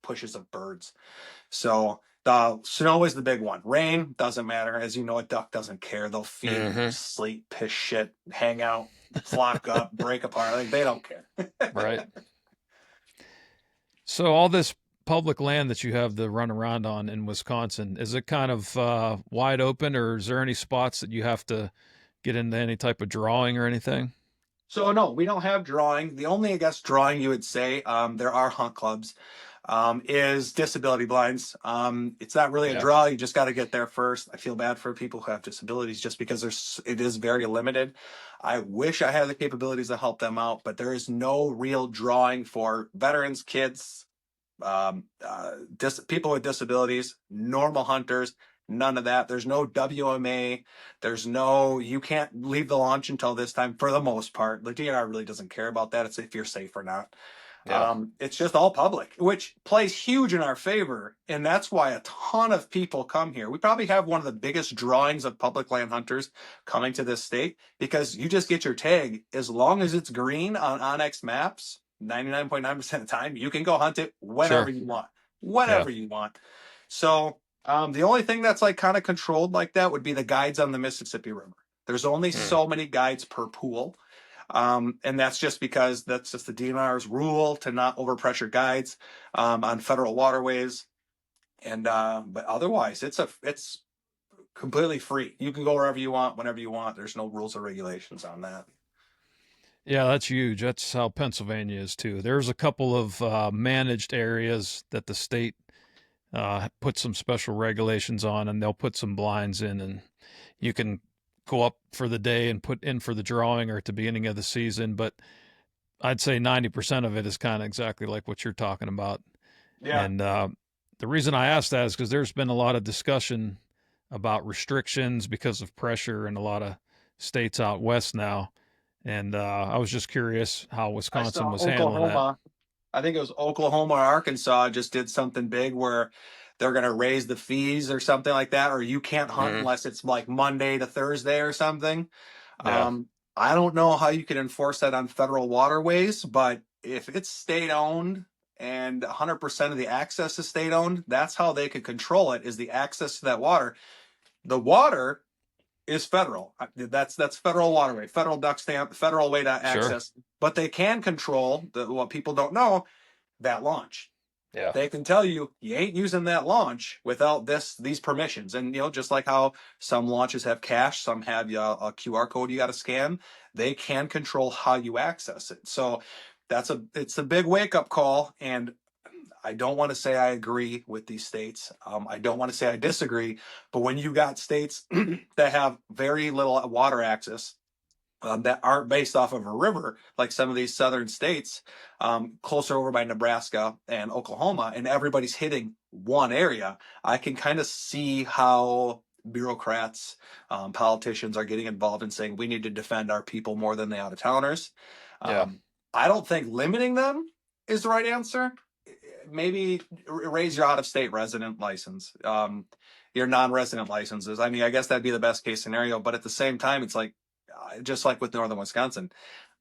pushes of birds. So the snow is the big one. Rain doesn't matter. As you know, a duck doesn't care. They'll feed, Hmm. sleep, piss shit, hang out, flock up, break apart. Like they don't care. Right. So all this public land that you have to run around on in Wisconsin, is it kind of wide open, or is there any spots that you have to get into any type of drawing or anything? So no, we don't have drawing. The only, I guess, drawing you would say there are hunt clubs. Is disability blinds. It's not really a Yeah. draw. You just got to get there first. I feel bad for people who have disabilities just because it is very limited. I wish I had the capabilities to help them out, but there is no real drawing for veterans, kids, people with disabilities, normal hunters. None of that. There's no WMA. There's no, you can't leave the launch until this time for the most part. The DNR really doesn't care about that. It's if you're safe or not. Yeah. It's just all public, which plays huge in our favor. And that's why a ton of people come here. We probably have one of the biggest drawings of public land hunters coming to this state because you just get your tag. As long as it's green on Onyx maps, 99.9% of the time, you can go hunt it whenever Sure. you want. Yeah. Whenever you want. So the only thing that's like kind of controlled like that would be the guides on the Mississippi River. There's only Mm. so many guides per pool. And that's just because that's just the DNR's rule to not overpressure guides on federal waterways. And but otherwise, it's completely free. You can go wherever you want, whenever you want. There's no rules or regulations on that. Yeah, that's huge. That's how Pennsylvania is too. There's a couple of managed areas that the state put some special regulations on, and they'll put some blinds in, and you can go up for the day and put in for the drawing or at the beginning of the season. But I'd say 90% of it is kind of exactly like what you're talking about. Yeah, And the reason I asked that is because there's been a lot of discussion about restrictions because of pressure in a lot of states out west now. And I was just curious how I Wisconsin saw was handling that. Oklahoma. I think it was Oklahoma or Arkansas just did something big where they're going to raise the fees or something like that, or you can't hunt Hmm. unless it's like Monday to Thursday or something. Yeah, I don't know how you can enforce that on federal waterways, but if it's state owned and 100% of the access is state owned, that's how they could control it is the access to that water. The water is federal. That's federal waterway, federal duck stamp, federal way to sure. access. But they can control what people don't know, that launch. Yeah, They can tell you you ain't using that launch without these permissions. And just like how some launches have cache, some have a QR code you got to scan. They can control how you access it. So it's a big wake up call. And I don't want to say I agree with these states. I don't want to say I disagree. But when you got states that have very little water access, that aren't based off of a river, like some of these southern states, closer over by Nebraska and Oklahoma, and everybody's hitting one area, I can kind of see how bureaucrats, politicians are getting involved in saying we need to defend our people more than the out of towners. yeah, I don't think limiting them is the right answer. Maybe raise your out of state resident license, your non resident licenses. I mean, I guess that'd be the best case scenario. But at the same time, it's like, just like with northern Wisconsin,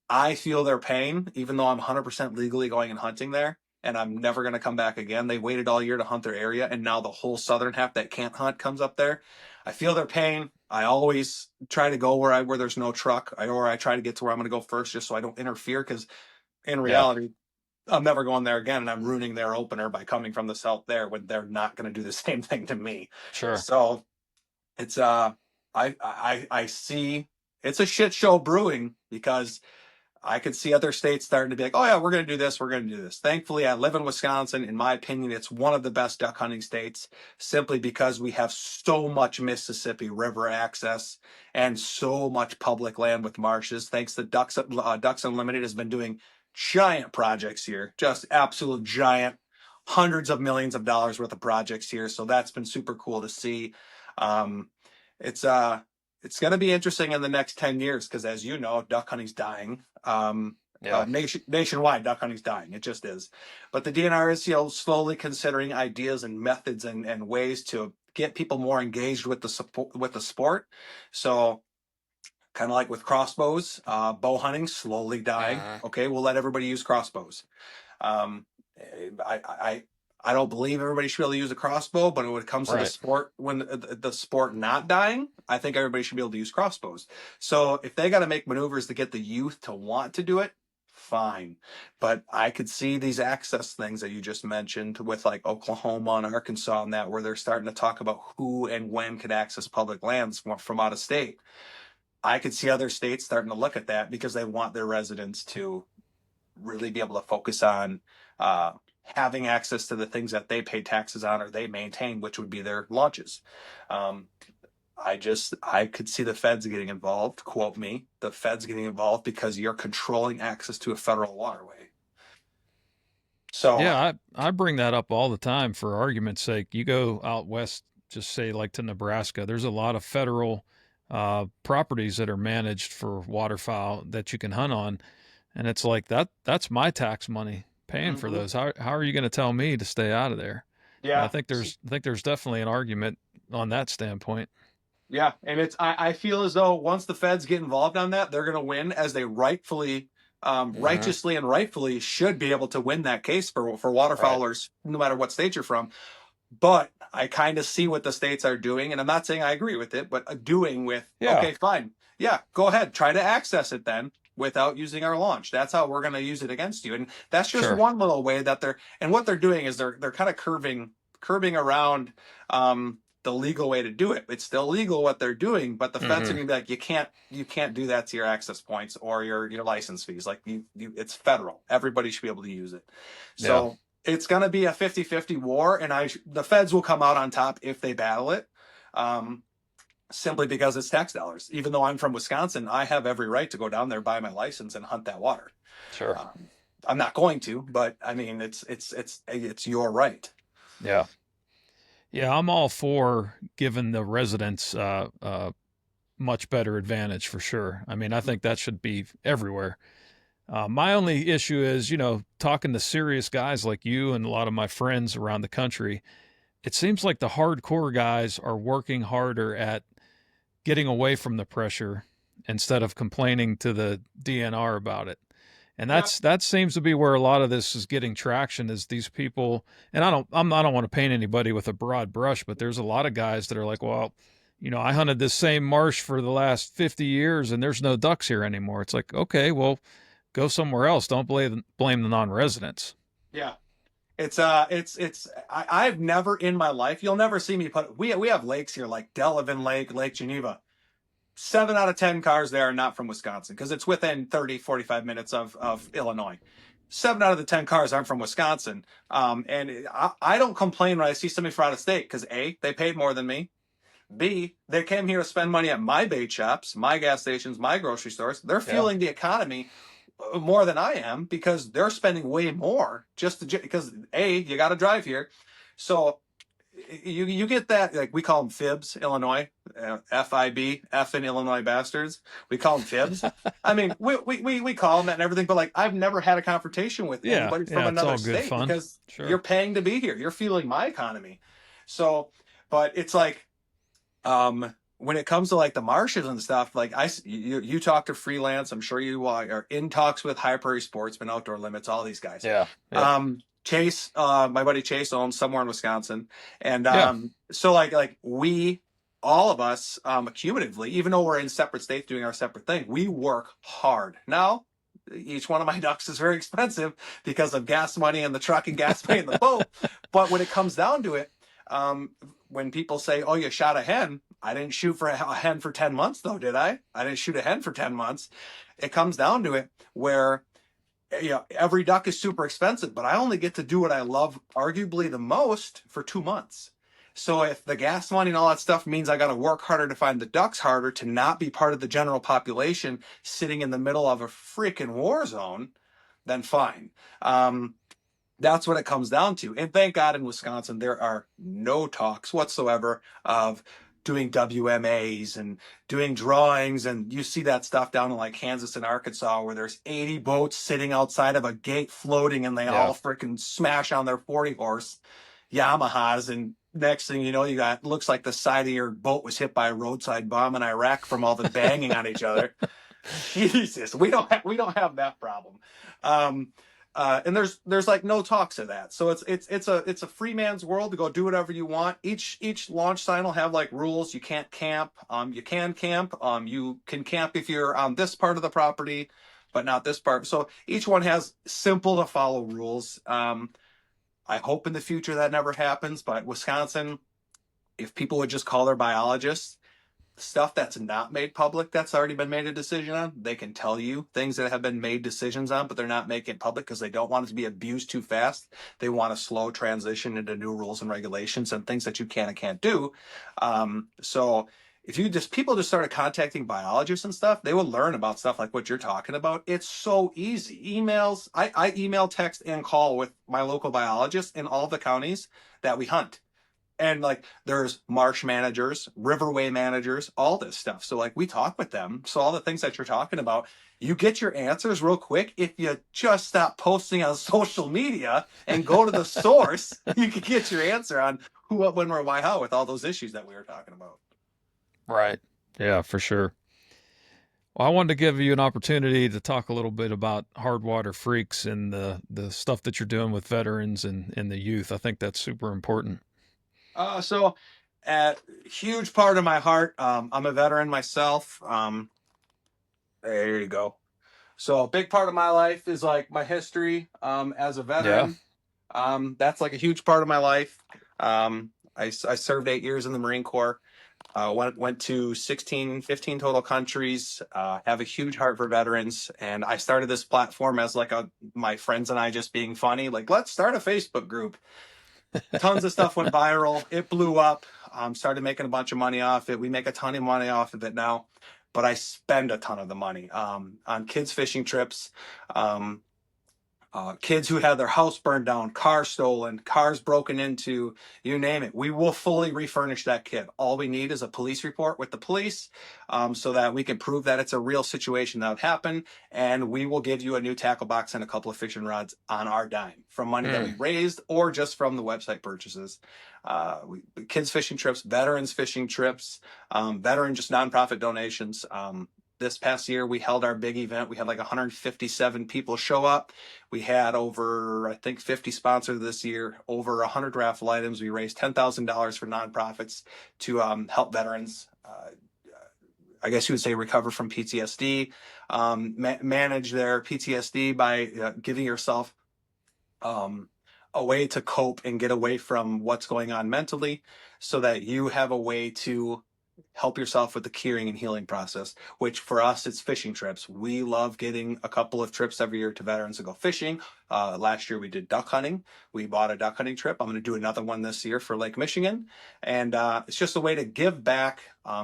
I feel their pain, even though I'm 100% legally going and hunting there, and I'm never going to come back again. They waited all year to hunt their area, and now the whole southern half that can't hunt comes up there. I feel their pain. I always try to go where there's no truck, or I try to get to where I'm going to go first, just so I don't interfere. Because in yeah, reality, I'm never going there again, and I'm ruining their opener by coming from the south there when they're not going to do the same thing to me. sure. So it's I see it's a shit show brewing because I could see other states starting to be like, oh yeah, we're going to do this, we're going to do this. Thankfully, I live in Wisconsin. In my opinion, it's one of the best duck hunting states simply because we have so much Mississippi River access and so much public land with marshes. Thanks to Ducks Unlimited has been doing giant projects here, just absolute giant hundreds of millions of dollars worth of projects here. So that's been super cool to see. Um, it's it's going to be interesting in the next 10 years because, as you know, duck hunting's dying. Yeah. Nationwide, duck hunting's dying. It just is. But the DNR is, slowly considering ideas and methods and ways to get people more engaged with the sport. So kind of like with crossbows, bow hunting slowly dying. Uh-huh. Okay, we'll let everybody use crossbows. Um, I don't believe everybody should be able to use a crossbow, but when it comes to the Right. sport, when the sport not dying, I think everybody should be able to use crossbows. So if they got to make maneuvers to get the youth to want to do it, fine. But I could see these access things that you just mentioned with like Oklahoma and Arkansas and that, where they're starting to talk about who and when could access public lands from out of state. I could see other states starting to look at that because they want their residents to really be able to focus on having access to the things that they pay taxes on or they maintain, which would be their launches. Um, I could see the feds getting involved. Quote me, the feds getting involved because you're controlling access to a federal waterway. So Yeah, I bring that up all the time for argument's sake. You go out west, just say like to Nebraska, there's a lot of federal properties that are managed for waterfowl that you can hunt on. And it's like that's my tax money paying for those. How are you going to tell me to stay out of there? And yeah, I think there's definitely an argument on that standpoint. yeah, and I feel as though once the feds get involved on that, they're going to win as they Mhm. righteously and rightfully should be able to win that case for Right. waterfowlers, no matter what state you're from. But I kind of see what the states are doing, and I'm not saying I agree with it, but doing with, Yeah. okay, fine, yeah, go ahead, try to access it then without using our launch. That's how we're going to use it against you, and that's just Sure. one little way that and what they're doing is they're kind of curving around the legal way to do it. It's still legal what they're doing, but the feds are Mhm. going to be like, you can't do that to your access points or your license fees. Like it's federal. Everybody should be able to use it. Yeah. So it's going to be a 50-50 war, and the feds will come out on top if they battle it. Simply because it's tax dollars. Even though I'm from Wisconsin, I have every right to go down there, buy my license, and hunt that water. Sure. I'm not going to, but I mean, it's your right. Yeah. Yeah, I'm all for giving the residents much better advantage for sure. I mean, I think that should be everywhere. My only issue is, talking to serious guys like you and a lot of my friends around the country, it seems like the hardcore guys are working harder at getting away from the pressure instead of complaining to the DNR about it. And Yeah, that seems to be where a lot of this is getting traction is these people, and I don't want to paint anybody with a broad brush, but there's a lot of guys that are like, well, I hunted this same marsh for the last 50 years and there's no ducks here anymore. It's like, okay, well, go somewhere else. Don't blame the non-residents. yeah. I've never in my life, you'll never see me we have lakes here like Delavan Lake, Lake Geneva. 7 out of 10 cars there are not from Wisconsin because it's within 30-45 minutes of Illinois. 7 out of the 10 cars aren't from Wisconsin. And I don't complain when I see somebody from out of state because A, they paid more than me. B, they came here to spend money at my bait shops, my gas stations, my grocery stores. They're Yeah. fueling the economy more than I am because they're spending way more because A, you got to drive here. So you get that, like we call them fibs, Illinois, FIB, F in Illinois bastards. We call them fibs. I mean, we call them that and everything, but like I've never had a confrontation with Yeah, anybody from yeah, it's another all good state fun. because Sure. you're paying to be here. You're fueling my economy. So, but it's like, when it comes to like the marshes and stuff, like you talk to freelance, I'm sure you are in talks with High Prairie Sportsman, Outdoor Limits, all these guys. Yeah. Yeah. Chase, my buddy Chase owns somewhere in Wisconsin, and Yeah. so like we, all of us, cumulatively, even though we're in separate states doing our separate thing, we work hard. Now, each one of my ducks is very expensive because of gas money and the truck and gas money and the boat. But when it comes down to it, when people say, "Oh, you shot a hen," I didn't shoot for a hen for 10 months, though, did I? I didn't shoot a hen for 10 months. It comes down to it where every duck is super expensive, but I only get to do what I love arguably the most for 2 months. So if the gas money and all that stuff means I got to work harder to find the ducks harder to not be part of the general population sitting in the middle of a freaking war zone, then fine. That's what it comes down to. And thank God in Wisconsin, there are no talks whatsoever of doing WMAs and doing drawings. And you see that stuff down in like Kansas and Arkansas where there's 80 boats sitting outside of a gate floating and they all freaking smash on their 40 horse Yamahas. And next thing you know, you got, looks like the side of your boat was hit by a roadside bomb in Iraq from all the banging on each other. Jesus, we don't have that problem. And there's like no talks of that. So it's a free man's world to go do whatever you want. Each launch sign will have like rules. You can't camp. You can camp. You can camp if you're on this part of the property, but not this part. So each one has simple to follow rules. I hope in the future that never happens, but Wisconsin, if people would just call their biologists, stuff that's not made public that's already been made a decision on, they can tell you things that have been made decisions on, but they're not making it public because they don't want it to be abused too fast. They want a slow transition into new rules and regulations and things that you can and can't do. So if people just started contacting biologists and stuff, they will learn about stuff like what you're talking about. It's so easy. Emails, I email, text, and call with my local biologist in all the counties that we hunt. And like there's marsh managers, riverway managers, all this stuff. So like we talk with them. So all the things that you're talking about, you get your answers real quick. If you just stop posting on social media and go to the source, you can get your answer on who, what, when, where, why, how with all those issues that we were talking about. Right. Yeah, for sure. Well, I wanted to give you an opportunity to talk a little bit about Hardwater Freaks and the stuff that you're doing with veterans and the youth. I think that's super important. So a huge part of my heart, I'm a veteran myself. There you go. So a big part of my life is like my history, as a veteran. That's like a huge part of my life. I served 8 years in the Marine Corps. Went to 15 total countries, have a huge heart for veterans. And I started this platform as like my friends and I just being funny, like, let's start a Facebook group. Tons of stuff went viral. It blew up. Started making a bunch of money off it. We make a ton of money off of it now, but I spend a ton of the money on kids fishing trips, kids who had their house burned down, cars stolen, cars broken into, you name it. We will fully refurnish that kid. All we need is a police report with the police, so that we can prove that it's a real situation that happened. And we will give you a new tackle box and a couple of fishing rods on our dime from money that we raised or just from the website purchases. Kids fishing trips, veterans fishing trips, veteran just nonprofit donations. This past year, we held our big event. We had like 157 people show up. We had over, I think, 50 sponsors this year, over 100 raffle items. We raised $10,000 for nonprofits to help veterans, I guess you would say, recover from PTSD, manage their PTSD by giving yourself a way to cope and get away from what's going on mentally so that you have a way to help yourself with the curing and healing process, which for us, it's fishing trips. We love getting a couple of trips every year to veterans to go fishing. Last year we did duck hunting. We bought a duck hunting trip. I'm going to do another one this year for Lake Michigan. And it's just a way to give back.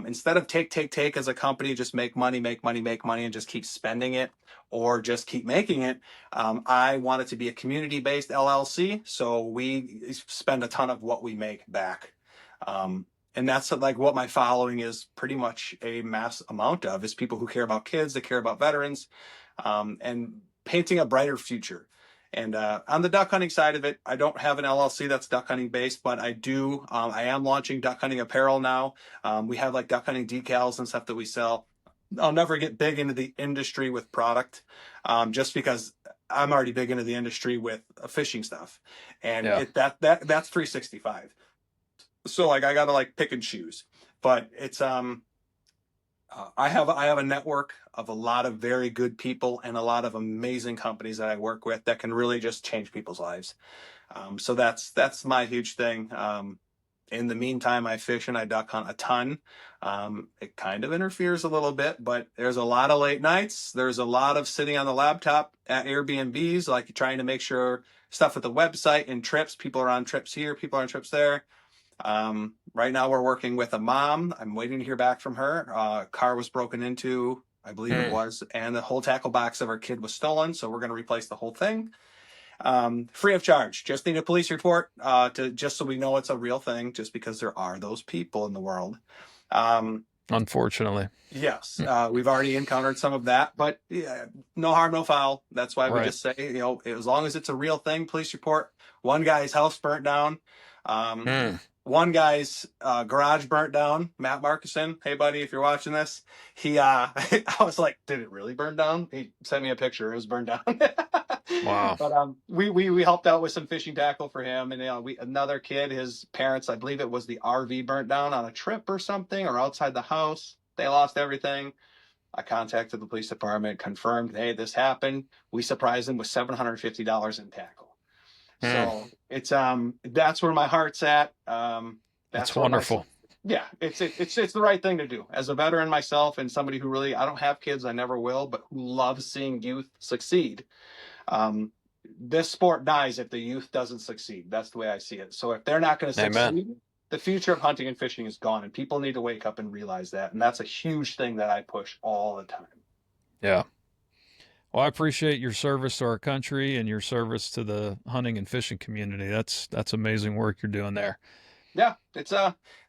Instead of take as a company, just make money, and just keep spending it or just keep making it. I want it to be a community-based LLC. So we spend a ton of what we make back. And that's like what my following is pretty much a mass amount of, is people who care about kids, that care about veterans, and painting a brighter future. And on the duck hunting side of it, I don't have an LLC that's duck hunting based, but I do. I am launching duck hunting apparel now. We have like duck hunting decals and stuff that we sell. I'll never get big into the industry with product, just because I'm already big into the industry with fishing stuff, and that's 365. So like I gotta like pick and choose, but it's I have a network of a lot of very good people and a lot of amazing companies that I work with that can really just change people's lives. So that's my huge thing. In the meantime, I fish and I duck hunt a ton. It kind of interferes a little bit, but there's a lot of late nights. There's a lot of sitting on the laptop at Airbnbs, like trying to make sure stuff with the website and trips. People are on trips here, people are on trips there. Right now we're working with a mom. I'm waiting to hear back from her. Car was broken into, I believe it was, and the whole tackle box of her kid was stolen. So we're going to replace the whole thing. free of charge. Just need a police report just so we know it's a real thing, just because there are those people in the world. Unfortunately. Yes, we've already encountered some of that, but yeah, no harm, no foul. That's why we Right. just say, as long as it's a real thing, police report. One guy's house burnt down. One guy's garage burnt down. Matt Markison, hey buddy, if you're watching this, I was like, did it really burn down? He sent me a picture. It was burned down. Wow. But we helped out with some fishing tackle for him, and another kid, his parents, I believe it was the RV burnt down on a trip or something, or outside the house. They lost everything. I contacted the police department, confirmed, hey, this happened. We surprised them with $750 in tackle. So it's that's where my heart's at. That's wonderful. It's the right thing to do. As a veteran myself, and somebody who really, I don't have kids, I never will, but who loves seeing youth succeed. This sport dies if the youth doesn't succeed. That's the way I see it. So if they're not going to succeed, the future of hunting and fishing is gone, and people need to wake up and realize that. And that's a huge thing that I push all the time. Yeah. Well, I appreciate your service to our country and your service to the hunting and fishing community. That's amazing work you're doing there. Yeah, it's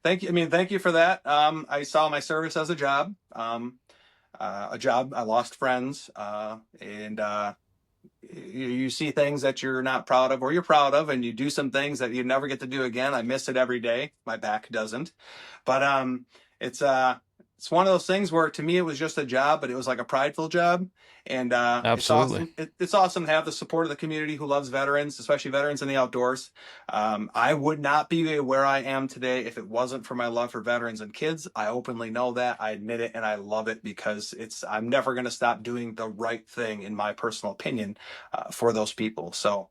thank you. I mean, thank you for that. I saw my service as a job. A job. I lost friends, and you see things that you're not proud of, or you're proud of, and you do some things that you never get to do again. I miss it every day. My back doesn't, but it's one of those things where, to me, it was just a job, but it was like a prideful job. And absolutely, it's awesome to have the support of the community who loves veterans, especially veterans in the outdoors. I would not be where I am today if it wasn't for my love for veterans and kids. I openly know that. I admit it, and I love it, because I'm never going to stop doing the right thing, in my personal opinion, for those people. So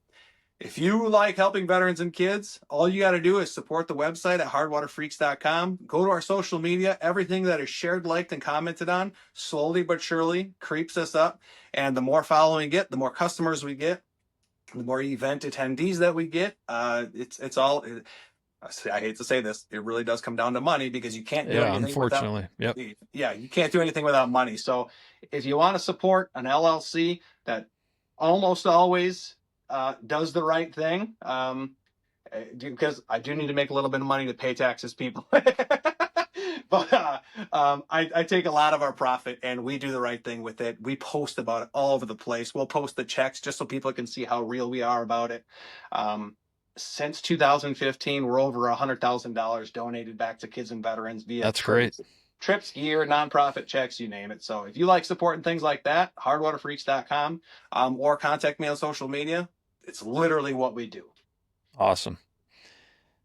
if you like helping veterans and kids, all you got to do is support the website at hardwaterfreaks.com. Go to our social media. Everything that is shared, liked, and commented on slowly but surely creeps us up. And the more following we get, the more customers we get, the more event attendees that we get. It's all. I hate to say this, it really does come down to money, because you can't do anything unfortunately. without. Yeah, you can't do anything without money. So if you want to support an LLC that almost always does the right thing, because I do need to make a little bit of money to pay taxes, people. But I take a lot of our profit, and we do the right thing with it. We post about it all over the place. We'll post the checks just so people can see how real we are about it. Since 2015, we're over $100,000 donated back to kids and veterans via That's great. Trips, gear, nonprofit checks, you name it. So if you like supporting things like that, hardwaterfreaks.com, or contact me on social media. It's literally what we do. Awesome.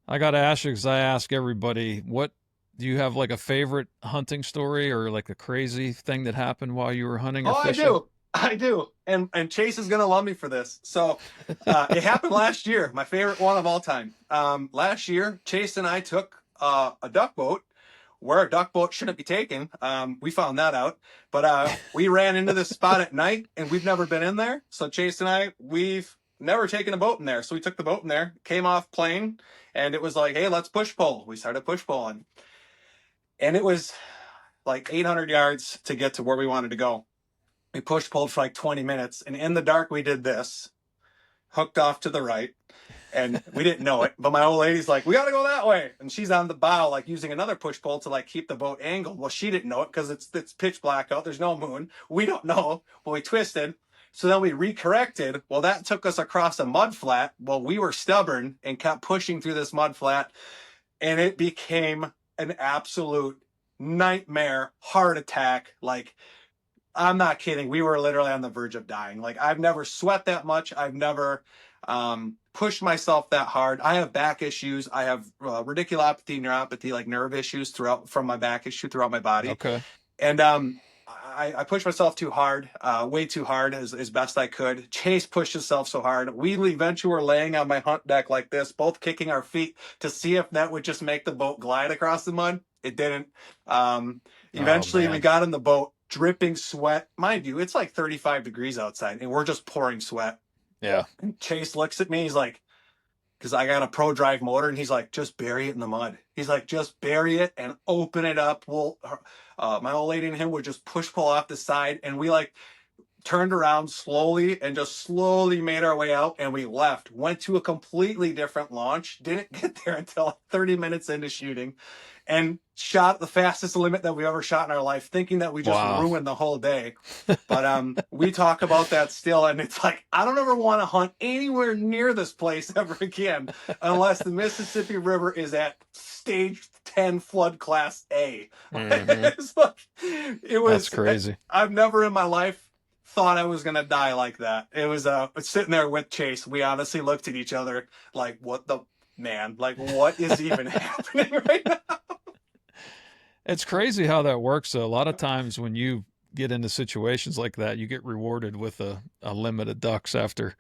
I got to ask you, because I ask everybody, what do you have, like a favorite hunting story, or like a crazy thing that happened while you were hunting or fishing? I do. And Chase is going to love me for this. So it happened last year, my favorite one of all time. Last year, Chase and I took a duck boat where a duck boat shouldn't be taken. We found that out. But we ran into this spot at night, and we've never been in there. So Chase and we've never taken a boat in there. So we took the boat in there, came off plane, and it was like, hey, let's push pole. We started push poling. And it was like 800 yards to get to where we wanted to go. We push pulled for like 20 minutes. And in the dark, we did this, hooked off to the right. And we didn't know it. But my old lady's like, we got to go that way. And she's on the bow, like using another push pole to like keep the boat angled. Well, she didn't know it, because it's pitch black out. There's no moon. We don't know. Well, we twisted. So then we recorrected. Well, that took us across a mud flat. Well, we were stubborn and kept pushing through this mud flat. And it became an absolute nightmare, heart attack. Like, I'm not kidding. We were literally on the verge of dying. Like, I've never sweat that much. I've never pushed myself that hard. I have back issues. I have radiculopathy, neuropathy, like nerve issues from my back issue throughout my body. Okay. And I pushed myself too hard, way too hard as best I could. Chase pushed himself so hard. We eventually were laying on my hunt deck like this, both kicking our feet to see if that would just make the boat glide across the mud. It didn't. Eventually, we got in the boat, dripping sweat. Mind you, it's like 35 degrees outside, and we're just pouring sweat. Yeah. And Chase looks at me. He's like, because I got a Pro Drive motor, and he's like, just bury it in the mud. He's like, just bury it and open it up. My old lady and him would just push pull off the side, and we like turned around slowly and just slowly made our way out, and we left. Went to a completely different launch. Didn't get there until like 30 minutes into shooting, and shot the fastest limit that we ever shot in our life, thinking that we just Wow. ruined the whole day. But we talk about that still, and it's like, I don't ever want to hunt anywhere near this place ever again unless the Mississippi River is at stage 10 flood class A. It's like, it was That's crazy. I've never in my life thought I was gonna die like that. It was sitting there with Chase. We honestly looked at each other like, what the man? Like, what is even happening right now? It's crazy how that works. Though. A lot of times when you get into situations like that, you get rewarded with a limit of ducks after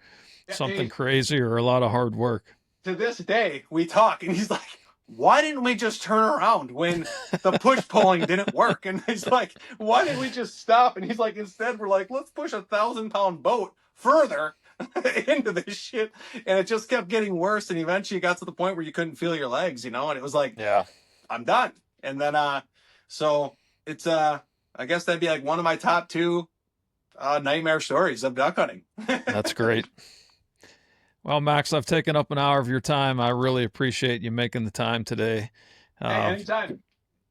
something crazy or a lot of hard work. To this day, we talk, and he's like, why didn't we just turn around when the push pulling didn't work? And he's like, why didn't we just stop? And he's like, instead, we're like, let's push a 1,000-pound boat further into this shit. And it just kept getting worse. And eventually you got to the point where you couldn't feel your legs, and it was like, Yeah, I'm done. And then, so it's, I guess that'd be like one of my top 2 nightmare stories of duck hunting. that's great. Well, Max, I've taken up an hour of your time. I really appreciate you making the time today. Hey, anytime.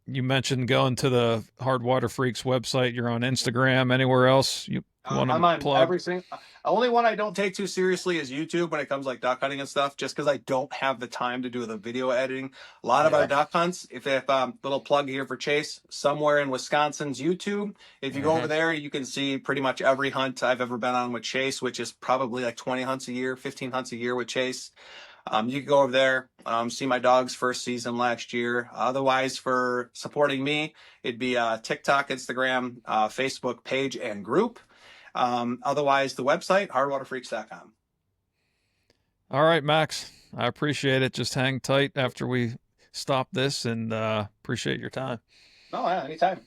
You mentioned going to the Hardwater Freaks website. You're on Instagram. Anywhere else you want to I'm on plug? everything. Only one I don't take too seriously is YouTube when it comes like duck hunting and stuff, just because I don't have the time to do the video editing. A lot of our duck hunts, if little plug here for Chase, somewhere in Wisconsin's YouTube. If you go over there, you can see pretty much every hunt I've ever been on with Chase, which is probably like 20 hunts a year, 15 hunts a year with Chase. You can go over there, see my dog's first season last year. Otherwise, for supporting me, it'd be TikTok, Instagram, Facebook page and group. Otherwise, the website, hardwaterfreaks.com. All right, Max. I appreciate it. Just hang tight after we stop this, and appreciate your time. Oh, yeah, anytime.